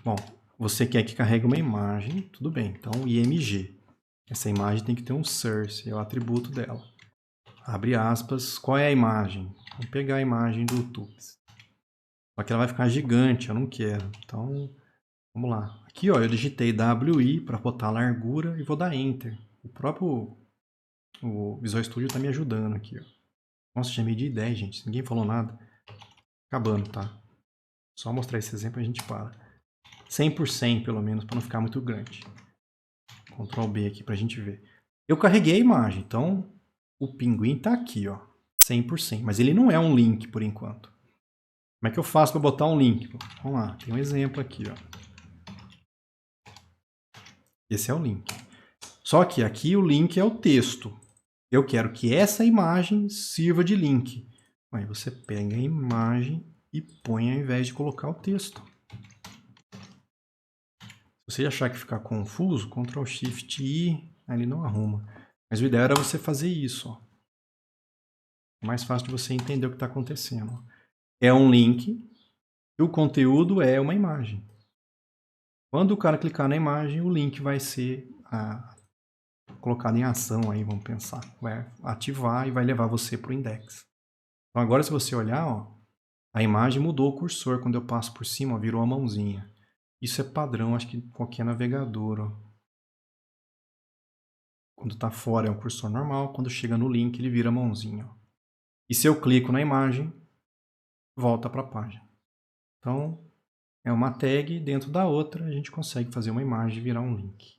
Bom, você quer que carregue uma imagem, tudo bem. Então, img. Essa imagem tem que ter um source, é o atributo dela. Abre aspas, qual é a imagem? Vou pegar a imagem do Tux. Só que ela vai ficar gigante, eu não quero. Então, vamos lá. Aqui, ó, eu digitei WI para botar a largura e vou dar Enter. O Visual Studio está me ajudando aqui, ó. Nossa, já medi 10, gente. Ninguém falou nada. Acabando, tá? Só mostrar esse exemplo e a gente para. 100% pelo menos, para não ficar muito grande. Ctrl B aqui para a gente ver. Eu carreguei a imagem, então o pinguim está aqui, ó. 100%. Mas ele não é um link por enquanto. Como é que eu faço para botar um link? Vamos lá, tem um exemplo aqui, ó. Esse é o link. Só que aqui o link é o texto. Eu quero que essa imagem sirva de link. Aí você pega a imagem e põe ao invés de colocar o texto. Se você achar que ficar confuso, Ctrl Shift I, ele não arruma. Mas o ideal era você fazer isso, ó. É mais fácil de você entender o que está acontecendo. É um link e o conteúdo é uma imagem. Quando o cara clicar na imagem, o link vai ser colocado em ação, aí vamos pensar. Vai ativar e vai levar você para o index. Então agora se você olhar, ó, a imagem mudou o cursor. Quando eu passo por cima, ó, virou a mãozinha. Isso é padrão, acho que qualquer navegador. Ó. Quando está fora é um cursor normal, quando chega no link ele vira mãozinha. Ó. E se eu clico na imagem, volta para a página. Então, é uma tag dentro da outra, a gente consegue fazer uma imagem virar um link.